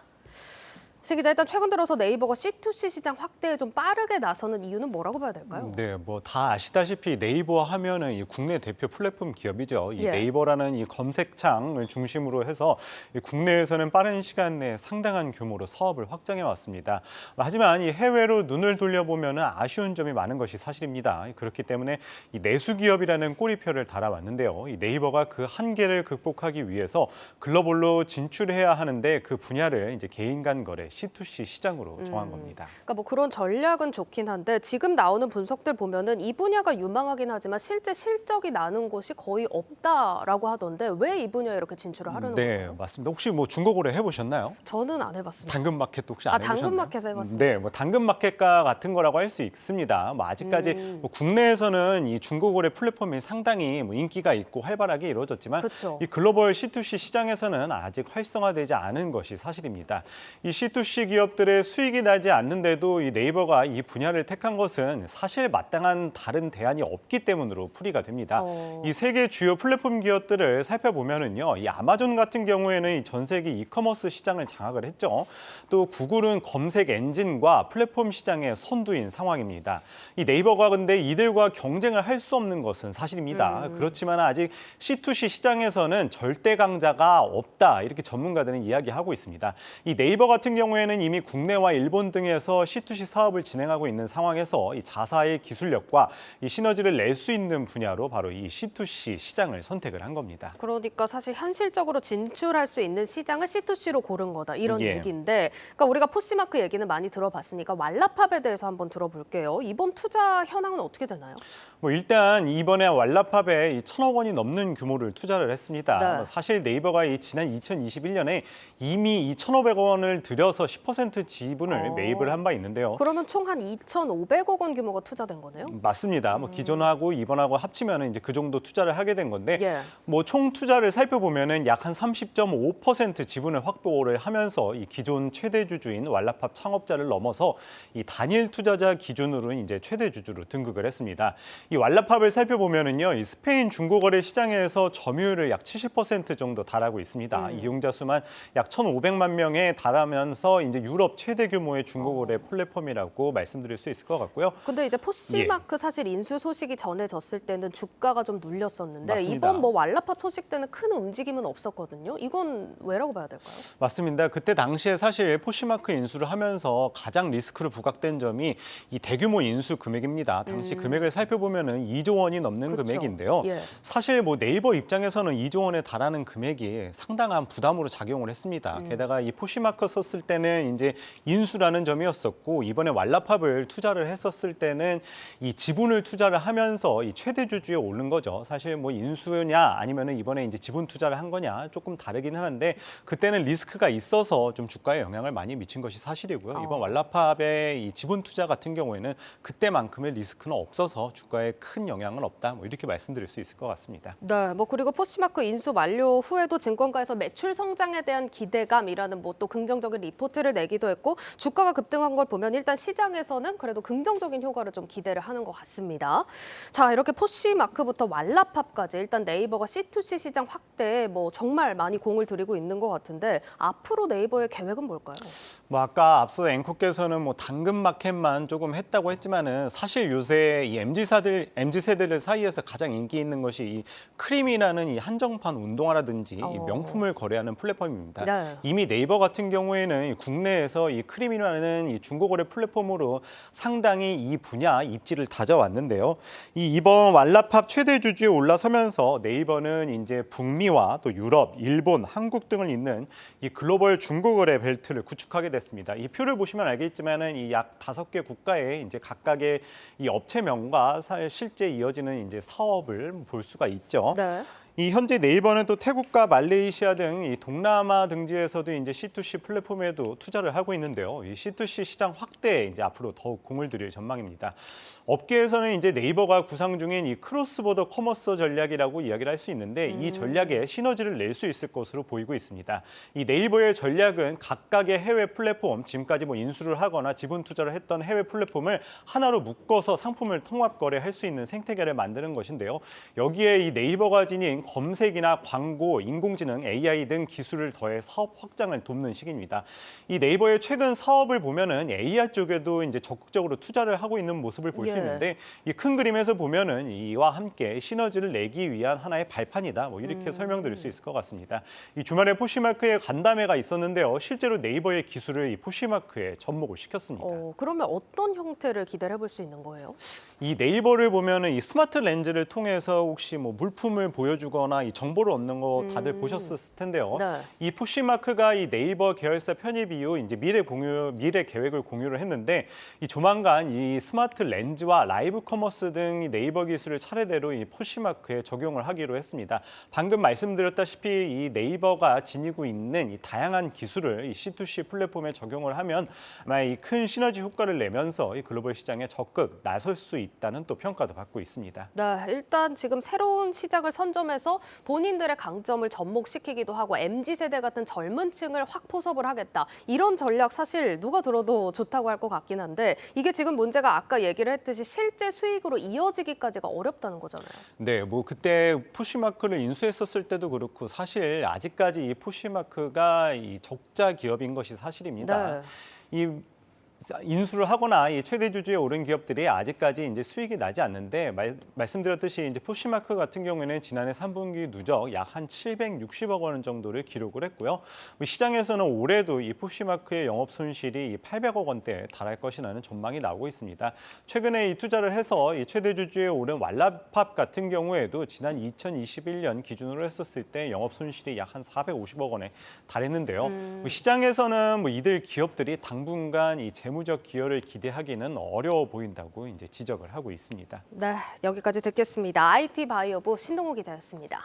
Speaker 1: 시 기자, 일단 최근 들어서 네이버가 C2C 시장 확대에 좀 빠르게 나서는 이유는 뭐라고 봐야 될까요?
Speaker 18: 네, 뭐 다 아시다시피 네이버 하면은 이 국내 대표 플랫폼 기업이죠. 이
Speaker 1: 예.
Speaker 18: 네이버라는 이 검색창을 중심으로 해서 이 국내에서는 빠른 시간 내에 상당한 규모로 사업을 확장해 왔습니다. 하지만 이 해외로 눈을 돌려보면은 아쉬운 점이 많은 것이 사실입니다. 그렇기 때문에 이 내수 기업이라는 꼬리표를 달아왔는데요. 이 네이버가 그 한계를 극복하기 위해서 글로벌로 진출해야 하는데 그 분야를 이제 개인 간 거래 C2C 시장으로 정한 겁니다.
Speaker 1: 그러니까 뭐 그런 전략은 좋긴 한데 지금 나오는 분석들 보면은 이 분야가 유망하긴 하지만 실제 실적이 나는 곳이 거의 없다라고 하던데 왜 이 분야에 이렇게 진출을 하려는
Speaker 18: 네,
Speaker 1: 거예요?
Speaker 18: 맞습니다. 혹시 뭐 중고거래 해보셨나요?
Speaker 1: 저는 안 해봤습니다.
Speaker 18: 당근마켓도 혹시 안 해보셨나요?
Speaker 1: 당근마켓 해봤습니다.
Speaker 18: 네, 뭐 당근마켓과 같은 거라고 할 수 있습니다. 뭐 아직까지 뭐 국내에서는 이 중고거래 플랫폼이 상당히 뭐 인기가 있고 활발하게 이루어졌지만
Speaker 1: 그쵸.
Speaker 18: 이 글로벌 C2C 시장에서는 아직 활성화되지 않은 것이 사실입니다. 이 C2C 기업들의 수익이 나지 않는데도 이 네이버가 이 분야를 택한 것은 사실 마땅한 다른 대안이 없기 때문으로 풀이가 됩니다. 이 세계 주요 플랫폼 기업들을 살펴보면은요, 이 아마존 같은 경우에는 전 세계 이커머스 시장을 장악을 했죠. 또 구글은 검색 엔진과 플랫폼 시장의 선두인 상황입니다. 이 네이버가 근데 이들과 경쟁을 할 수 없는 것은 사실입니다. 그렇지만 아직 C2C 시장에서는 절대 강자가 없다, 이렇게 전문가들은 이야기하고 있습니다. 이 네이버 같은 경우에는 이미 국내와 일본 등에서 C2C 사업을 진행하고 있는 상황에서 이 자사의 기술력과 이 시너지를 낼 수 있는 분야로 바로 이 C2C 시장을 선택을 한 겁니다.
Speaker 1: 그러니까 사실 현실적으로 진출할 수 있는 시장을 C2C로 고른 거다 이런
Speaker 18: 예.
Speaker 1: 얘기인데, 그러니까 우리가 포시마크 얘기는 많이 들어봤으니까 왈라팝에 대해서 한번 들어볼게요. 이번 투자 현황은 어떻게 되나요?
Speaker 18: 뭐 일단 이번에 왈라팝에 1,000억 원이 넘는 규모를 투자를 했습니다.
Speaker 1: 네.
Speaker 18: 사실 네이버가 지난 2021년에 이미 2,500원을 들여서 10% 지분을 매입을 한 바 있는데요.
Speaker 1: 그러면 총 한 2,500억 원 규모가 투자된 거네요?
Speaker 18: 맞습니다. 뭐 기존하고 이번하고 합치면 이제 그 정도 투자를 하게 된 건데,
Speaker 1: 예.
Speaker 18: 뭐 총 투자를 살펴보면은 약 한 30.5% 지분을 확보를 하면서 이 기존 최대 주주인 왈라팝 창업자를 넘어서 이 단일 투자자 기준으로 이제 최대 주주로 등극을 했습니다. 이 왈라팝을 살펴보면은요, 이 스페인 중고거래 시장에서 점유율을 약 70% 정도 달하고 있습니다. 이용자 수만 약 1,500만 명에 달하면서 이제 유럽 최대 규모의 중고거래 플랫폼이라고 말씀드릴 수 있을 것 같고요.
Speaker 1: 근데 이제 포시마크 사실 인수 소식이 전해졌을 때는 주가가 좀 눌렸었는데
Speaker 18: 맞습니다.
Speaker 1: 이번 뭐 왈라팝 소식 때는 큰 움직임은 없었거든요. 이건 왜라고 봐야 될까요?
Speaker 18: 맞습니다. 그때 당시에 사실 포시마크 인수를 하면서 가장 리스크로 부각된 점이 이 대규모 인수 금액입니다. 당시 금액을 살펴보면은 2조 원이 넘는
Speaker 1: 그쵸.
Speaker 18: 금액인데요.
Speaker 1: 예.
Speaker 18: 사실 뭐 네이버 입장에서는 2조 원에 달하는 금액이 상당한 부담으로 작용을 했습니다. 게다가 이 포시마크 썼을 때는 이제 인수라는 점이었었고, 이번에 왈라팝을 투자를 했었을 때는 이 지분을 투자를 하면서 이 최대 주주에 오른 거죠. 사실 뭐 인수냐 아니면은 이번에 이제 지분 투자를 한 거냐 조금 다르기는 하는데, 그때는 리스크가 있어서 좀 주가에 영향을 많이 미친 것이 사실이고요. 이번 왈라팝의 이 지분 투자 같은 경우에는 그때만큼의 리스크는 없어서 주가에 큰 영향은 없다, 뭐 이렇게 말씀드릴 수 있을 것 같습니다.
Speaker 1: 네, 뭐 그리고 포시마크 인수 만료 후에도 증권가에서 매출 성장에 대한 기대감이라는 뭐 또 긍정적인 리포트를 내기도 했고, 주가가 급등한 걸 보면 일단 시장에서는 그래도 긍정적인 효과를 좀 기대를 하는 것 같습니다. 자, 이렇게 포시마크부터 왈라팝까지 일단 네이버가 C2C 시장 확대에 뭐 정말 많이 공을 들이고 있는 것 같은데 앞으로 네이버의 계획은 뭘까요?
Speaker 18: 뭐 아까 앞서 앵커께서는 뭐 당근마켓만 조금 했다고 했지만은 사실 요새 이 MZ 세대들 사이에서 가장 인기 있는 것이 이 크림이라는 이 한정판 운동화라든지 이 명품을 거래하는 플랫폼입니다.
Speaker 1: 네.
Speaker 18: 이미 네이버 같은 경우에는 국내에서 이 크림이라는 이 중고거래 플랫폼으로 상당히 이 분야 입지를 다져왔는데요. 이번 왈라팝 최대 주주에 올라서면서 네이버는 이제 북미와 또 유럽, 일본, 한국 등을 잇는 이 글로벌 중고거래 벨트를 구축하게 됐습니다. 이 표를 보시면 알겠지만은 이 약 5개 국가의 이제 각각의 이 업체명과 실제 이어지는 이제 사업을 볼 수가 있죠.
Speaker 1: 네.
Speaker 18: 이 현재 네이버는 또 태국과 말레이시아 등 이 동남아 등지에서도 이제 C2C 플랫폼에도 투자를 하고 있는데요. 이 C2C 시장 확대에 이제 앞으로 더욱 공을 들일 전망입니다. 업계에서는 이제 네이버가 구상 중인 이 크로스보더 커머스 전략이라고 이야기를 할 수 있는데, 이 전략에 시너지를 낼 수 있을 것으로 보이고 있습니다. 이 네이버의 전략은 각각의 해외 플랫폼, 지금까지 뭐 인수를 하거나 지분 투자를 했던 해외 플랫폼을 하나로 묶어서 상품을 통합 거래할 수 있는 생태계를 만드는 것인데요. 여기에 이 네이버가 지닌 기술인 검색이나 광고, 인공지능, AI 등 기술을 더해 사업 확장을 돕는 시기입니다. 이 네이버의 최근 사업을 보면은 AI 쪽에도 이제 적극적으로 투자를 하고 있는 모습을 볼 수 있는데 이 큰 그림에서 보면은 이와 함께 시너지를 내기 위한 하나의 발판이다. 뭐 이렇게 설명드릴 수 있을 것 같습니다. 이 주말에 포시마크에 간담회가 있었는데요. 실제로 네이버의 기술을 이 포시마크에 접목을 시켰습니다.
Speaker 1: 그러면 어떤 형태를 기대를 해볼 수 있는 거예요?
Speaker 18: 이 네이버를 보면은 이 스마트 렌즈를 통해서 혹시 뭐 물품을 보여주거나 이 정보를 얻는 거 다들 보셨을 텐데요.
Speaker 1: 네.
Speaker 18: 이 포시마크가 이 네이버 계열사 편입 이후 이제 미래 계획을 공유를 했는데 이 조만간 이 스마트 렌즈와 라이브 커머스 등 이 네이버 기술을 차례대로 이 포시마크에 적용을 하기로 했습니다. 방금 말씀드렸다시피 이 네이버가 지니고 있는 이 다양한 기술을 이 C2C 플랫폼에 적용을 하면 아마 이 큰 시너지 효과를 내면서 이 글로벌 시장에 적극 나설 수 있다는 또 평가도 받고 있습니다.
Speaker 1: 네, 일단 지금 새로운 시장을 선점해서 본인들의 강점을 접목시키기도 하고 MZ세대 같은 젊은 층을 확 포섭을 하겠다. 이런 전략 사실 누가 들어도 좋다고 할 것 같긴 한데 이게 지금 문제가 아까 얘기를 했듯이 실제 수익으로 이어지기까지가 어렵다는 거잖아요.
Speaker 18: 네, 뭐 그때 포시마크를 인수했었을 때도 그렇고 사실 아직까지 이 포시마크가 이 적자 기업인 것이 사실입니다.
Speaker 1: 네.
Speaker 18: 이 인수를 하거나 이 최대 주주에 오른 기업들이 아직까지 이제 수익이 나지 않는데 말씀드렸듯이 이제 포시마크 같은 경우에는 지난해 3분기 누적 약 한 760억 원 정도를 기록을 했고요. 시장에서는 올해도 이 포시마크의 영업 손실이 800억 원대에 달할 것이라는 전망이 나오고 있습니다. 최근에 이 투자를 해서 이 최대 주주에 오른 왈라팝 같은 경우에도 지난 2021년 기준으로 했었을 때 영업 손실이 약 한 450억 원에 달했는데요. 시장에서는 뭐 이들 기업들이 당분간 이 재무적 기여를 기대하기는 어려워 보인다고 이제 지적을 하고 있습니다.
Speaker 1: 네, 여기까지 듣겠습니다. IT 바이오부 신동호 기자였습니다.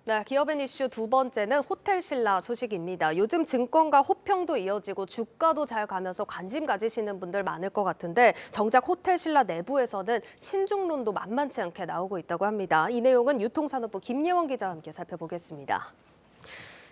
Speaker 1: 네, 기업인 이슈 두 번째는 호텔신라 소식입니다. 요즘 증권가 호평도 이어지고 주가도 잘 가면서 관심 가지시는 분들 많을 것 같은데 정작 호텔신라 내부에서는 신중론도 만만치 않게 나오고 있다고 합니다. 이 내용은 유통산업부 김예원 기자와 함께 살펴보겠습니다.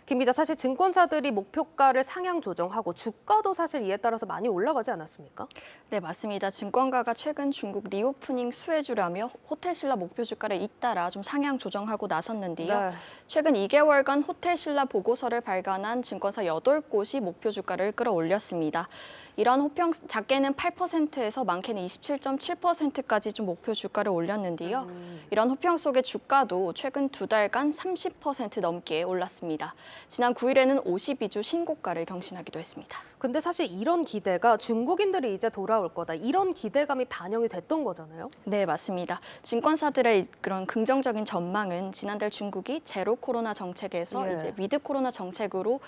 Speaker 1: 김 기자, 사실 증권사들이 목표가를 상향 조정하고 주가도 사실 이에 따라서 많이 올라가지 않았습니까?
Speaker 19: 네, 맞습니다. 증권가가 최근 중국 리오프닝 수혜주라며 호텔신라 목표 주가를 잇따라 좀 상향 조정하고 나섰는데요.
Speaker 1: 네.
Speaker 19: 최근 2개월간 호텔신라 보고서를 발간한 증권사 8곳이 목표 주가를 끌어올렸습니다. 이런 호평 작게는 8%에서 많게는 27.7%까지 좀 목표 주가를 올렸는데요. 이런 호평 속에 주가도 최근 2달간 30% 넘게 올랐습니다. 지난 9일에는 52주 신고가를 경신하기도 했습니다.
Speaker 1: 근데 사실 이런 기대가 중국인들이 이제 돌아올 거다. 이런 기대감이 반영이 됐던 거잖아요.
Speaker 19: 네, 맞습니다. 증권사들의 그런 긍정적인 전망은 지난달 중국이 제로 코로나 정책에서 이제 위드 코로나 정책으로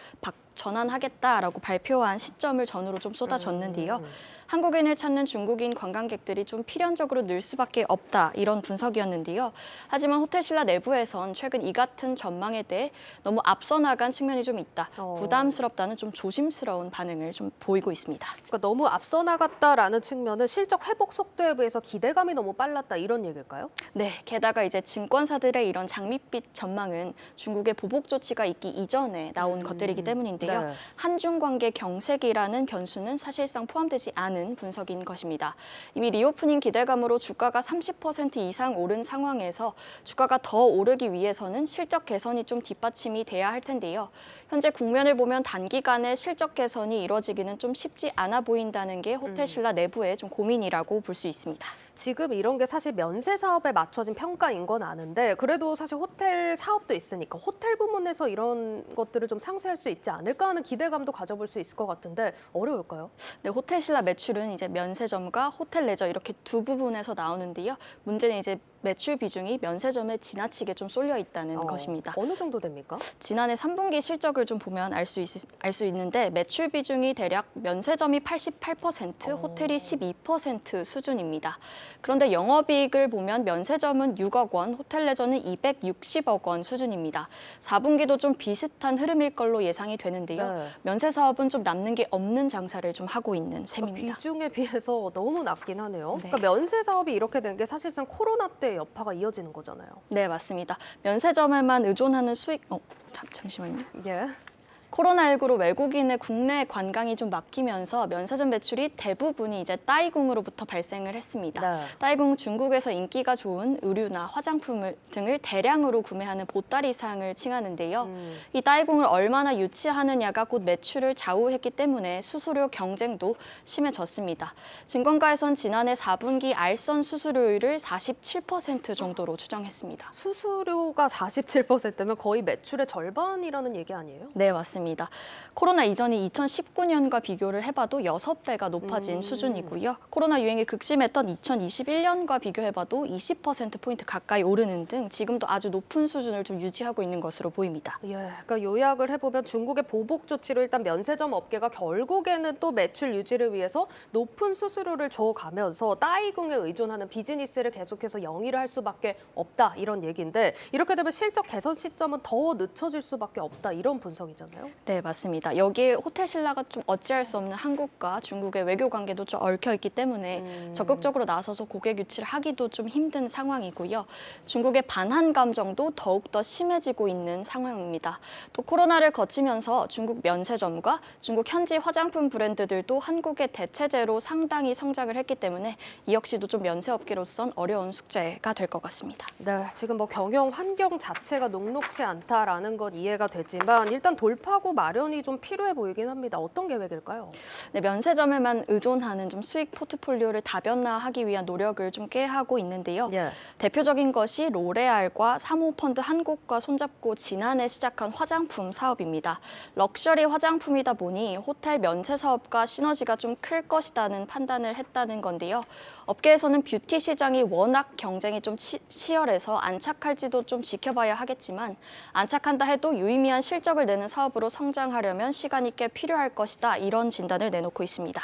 Speaker 19: 전환하겠다라고 발표한 시점을 전후로 좀 쏟아졌는데요. 한국인을 찾는 중국인 관광객들이 좀 필연적으로 늘 수밖에 없다, 이런 분석이었는데요. 하지만 호텔신라 내부에선 최근 이 같은 전망에 대해 너무 앞서 나간 측면이 좀 있다. 부담스럽다는 좀 조심스러운 반응을 좀 보이고 있습니다.
Speaker 1: 그러니까 너무 앞서 나갔다라는 측면은 실적 회복 속도에 비해서 기대감이 너무 빨랐다, 이런 얘기일까요?
Speaker 19: 네, 게다가 이제 증권사들의 이런 장밋빛 전망은 중국의 보복 조치가 있기 이전에 나온 것들이기 때문인데요.
Speaker 1: 네.
Speaker 19: 한중 관계 경색이라는 변수는 사실상 포함되지 않은 분석인 것입니다. 이미 리오프닝 기대감으로 주가가 30% 이상 오른 상황에서 주가가 더 오르기 위해서는 실적 개선이 좀 뒷받침이 돼야 할 텐데요. 현재 국면을 보면 단기간에 실적 개선이 이뤄지기는 좀 쉽지 않아 보인다는 게 호텔신라 내부의 좀 고민이라고 볼 수 있습니다.
Speaker 1: 지금 이런 게 사실 면세 사업에 맞춰진 평가인 건 아는데 그래도 사실 호텔 사업도 있으니까 호텔 부문에서 이런 것들을 좀 상쇄할 수 있지 않을까 하는 기대감도 가져볼 수 있을 것 같은데 어려울까요?
Speaker 19: 네, 호텔신라 매출은 이제 면세점과 호텔 레저 이렇게 두 부분에서 나오는데요. 문제는 이제 매출 비중이 면세점에 지나치게 좀 쏠려 있다는 것입니다.
Speaker 1: 어느 정도 됩니까?
Speaker 19: 지난해 3분기 실적을 좀 보면 알 수 있는데 매출 비중이 대략 면세점이 88%, 호텔이 12% 수준입니다. 그런데 영업이익을 보면 면세점은 6억 원, 호텔 레저는 260억 원 수준입니다. 4분기도 좀 비슷한 흐름일 걸로 예상이 되는데요.
Speaker 1: 네.
Speaker 19: 면세 사업은 좀 남는 게 없는 장사를 좀 하고 있는 셈입니다.
Speaker 1: 비중에 비해서 너무 낮긴 하네요.
Speaker 19: 네.
Speaker 1: 그러니까 면세 사업이 이렇게 된 게 사실상 코로나 때 여파가 이어지는 거잖아요.
Speaker 19: 네, 맞습니다. 면세점에만 의존하는 수익... 잠시만요.
Speaker 1: 예.
Speaker 19: 코로나19로 외국인의 국내 관광이 좀 막히면서 면세점 매출이 대부분이 이제 따이궁으로부터 발생을 했습니다.
Speaker 1: 네.
Speaker 19: 따이궁은 중국에서 인기가 좋은 의류나 화장품 등을 대량으로 구매하는 보따리 상을 칭하는데요. 이 따이궁을 얼마나 유치하느냐가 곧 매출을 좌우했기 때문에 수수료 경쟁도 심해졌습니다. 증권가에선 지난해 4분기 알선 수수료율을 47% 정도로 추정했습니다.
Speaker 1: 수수료가 47%면 거의 매출의 절반이라는 얘기 아니에요?
Speaker 19: 네, 맞습니다. 코로나 이전이 2019년과 비교를 해봐도 6배가 높아진 수준이고요. 코로나 유행이 극심했던 2021년과 비교해봐도 20%포인트 가까이 오르는 등 지금도 아주 높은 수준을 좀 유지하고 있는 것으로 보입니다.
Speaker 1: 예, 그러니까 요약을 해보면 중국의 보복 조치로 일단 면세점 업계가 결국에는 또 매출 유지를 위해서 높은 수수료를 줘가면서 따이궁에 의존하는 비즈니스를 계속해서 영위를 할 수밖에 없다 이런 얘기인데 이렇게 되면 실적 개선 시점은 더 늦춰질 수밖에 없다 이런 분석이잖아요.
Speaker 19: 네, 맞습니다. 여기에 호텔 신라가 좀 어찌할 수 없는 한국과 중국의 외교 관계도 좀 얽혀 있기 때문에 적극적으로 나서서 고객 유치를 하기도 좀 힘든 상황이고요. 중국의 반한 감정도 더욱더 심해지고 있는 상황입니다. 또 코로나를 거치면서 중국 면세점과 중국 현지 화장품 브랜드들도 한국의 대체제로 상당히 성장을 했기 때문에 이 역시도 좀 면세업계로선 어려운 숙제가 될 것 같습니다.
Speaker 1: 네, 지금 뭐 경영 환경 자체가 녹록지 않다라는 건 이해가 되지만 일단 돌파구 마련이 좀 필요해 보이긴 합니다. 어떤 계획일까요?
Speaker 19: 네, 면세점에만 의존하는 좀 수익 포트폴리오를 다변화하기 위한 노력을 좀 꽤 하고 있는데요.
Speaker 1: 예.
Speaker 19: 대표적인 것이 로레알과 사모펀드 한국과 손잡고 지난해 시작한 화장품 사업입니다. 럭셔리 화장품이다 보니 호텔 면세 사업과 시너지가 좀 클 것이라는 판단을 했다는 건데요. 업계에서는 뷰티 시장이 워낙 경쟁이 좀 치열해서 안착할지도 좀 지켜봐야 하겠지만 안착한다 해도 유의미한 실적을 내는 사업으로 성장하려면 시간이 꽤 필요할 것이다 이런 진단을 내놓고 있습니다.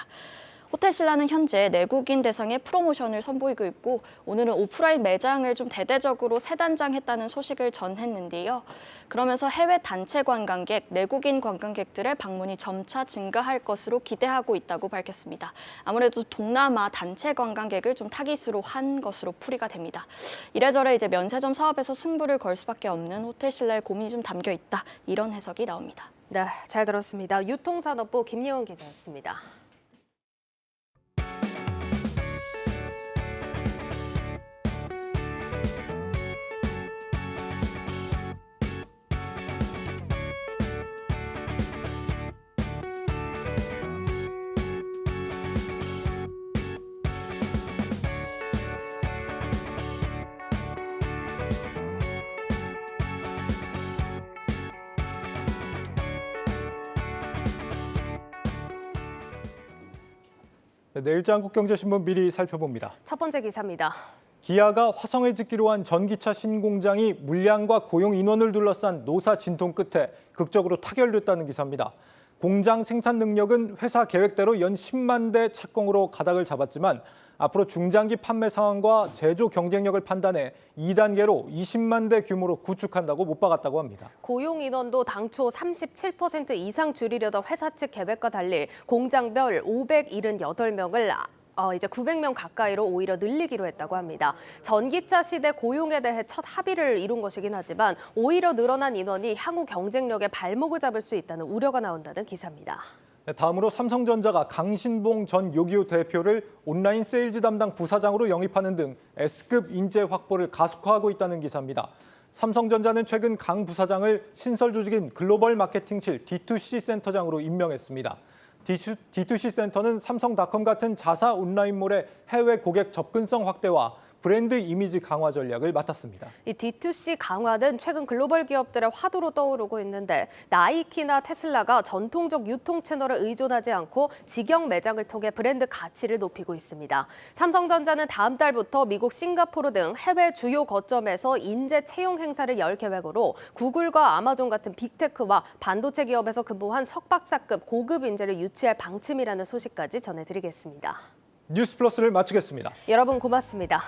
Speaker 19: 호텔 신라는 현재 내국인 대상의 프로모션을 선보이고 있고 오늘은 오프라인 매장을 좀 대대적으로 세 단장했다는 소식을 전했는데요. 그러면서 해외 단체 관광객, 내국인 관광객들의 방문이 점차 증가할 것으로 기대하고 있다고 밝혔습니다. 아무래도 동남아 단체 관광객을 좀 타깃으로 한 것으로 풀이가 됩니다. 이래저래 이제 면세점 사업에서 승부를 걸 수밖에 없는 호텔 신라의 고민이 좀 담겨 있다 이런 해석이 나옵니다.
Speaker 1: 네, 잘 들었습니다. 유통산업부 김예원 기자였습니다.
Speaker 2: 네, 내일자 한국경제신문 미리 살펴봅니다.
Speaker 1: 첫 번째 기사입니다.
Speaker 2: 기아가 화성에 짓기로 한 전기차 신공장이 물량과 고용 인원을 둘러싼 노사 진통 끝에 극적으로 타결됐다는 기사입니다. 공장 생산 능력은 회사 계획대로 연 10만 대 착공으로 가닥을 잡았지만 앞으로 중장기 판매 상황과 제조 경쟁력을 판단해 2단계로 20만 대 규모로 구축한다고 못 박았다고 합니다.
Speaker 1: 고용 인원도 당초 37% 이상 줄이려던 회사 측 계획과 달리 공장별 578명을 이제 900명 가까이로 오히려 늘리기로 했다고 합니다. 전기차 시대 고용에 대해 첫 합의를 이룬 것이긴 하지만 오히려 늘어난 인원이 향후 경쟁력에 발목을 잡을 수 있다는 우려가 나온다는 기사입니다.
Speaker 2: 다음으로 삼성전자가 강신봉 전 요기요 대표를 온라인 세일즈 담당 부사장으로 영입하는 등 S급 인재 확보를 가속화하고 있다는 기사입니다. 삼성전자는 최근 강 부사장을 신설 조직인 글로벌 마케팅실 D2C 센터장으로 임명했습니다. D2C 센터는 삼성닷컴 같은 자사 온라인몰의 해외 고객 접근성 확대와 브랜드 이미지 강화 전략을 맡았습니다.
Speaker 1: 이 D2C 강화는 최근 글로벌 기업들의 화두로 떠오르고 있는데 나이키나 테슬라가 전통적 유통 채널을 의존하지 않고 직영 매장을 통해 브랜드 가치를 높이고 있습니다. 삼성전자는 다음 달부터 미국, 싱가포르 등 해외 주요 거점에서 인재 채용 행사를 열 계획으로 구글과 아마존 같은 빅테크와 반도체 기업에서 근무한 석박사급 고급 인재를 유치할 방침이라는 소식까지 전해드리겠습니다.
Speaker 2: 뉴스 플러스를 마치겠습니다.
Speaker 1: 여러분 고맙습니다.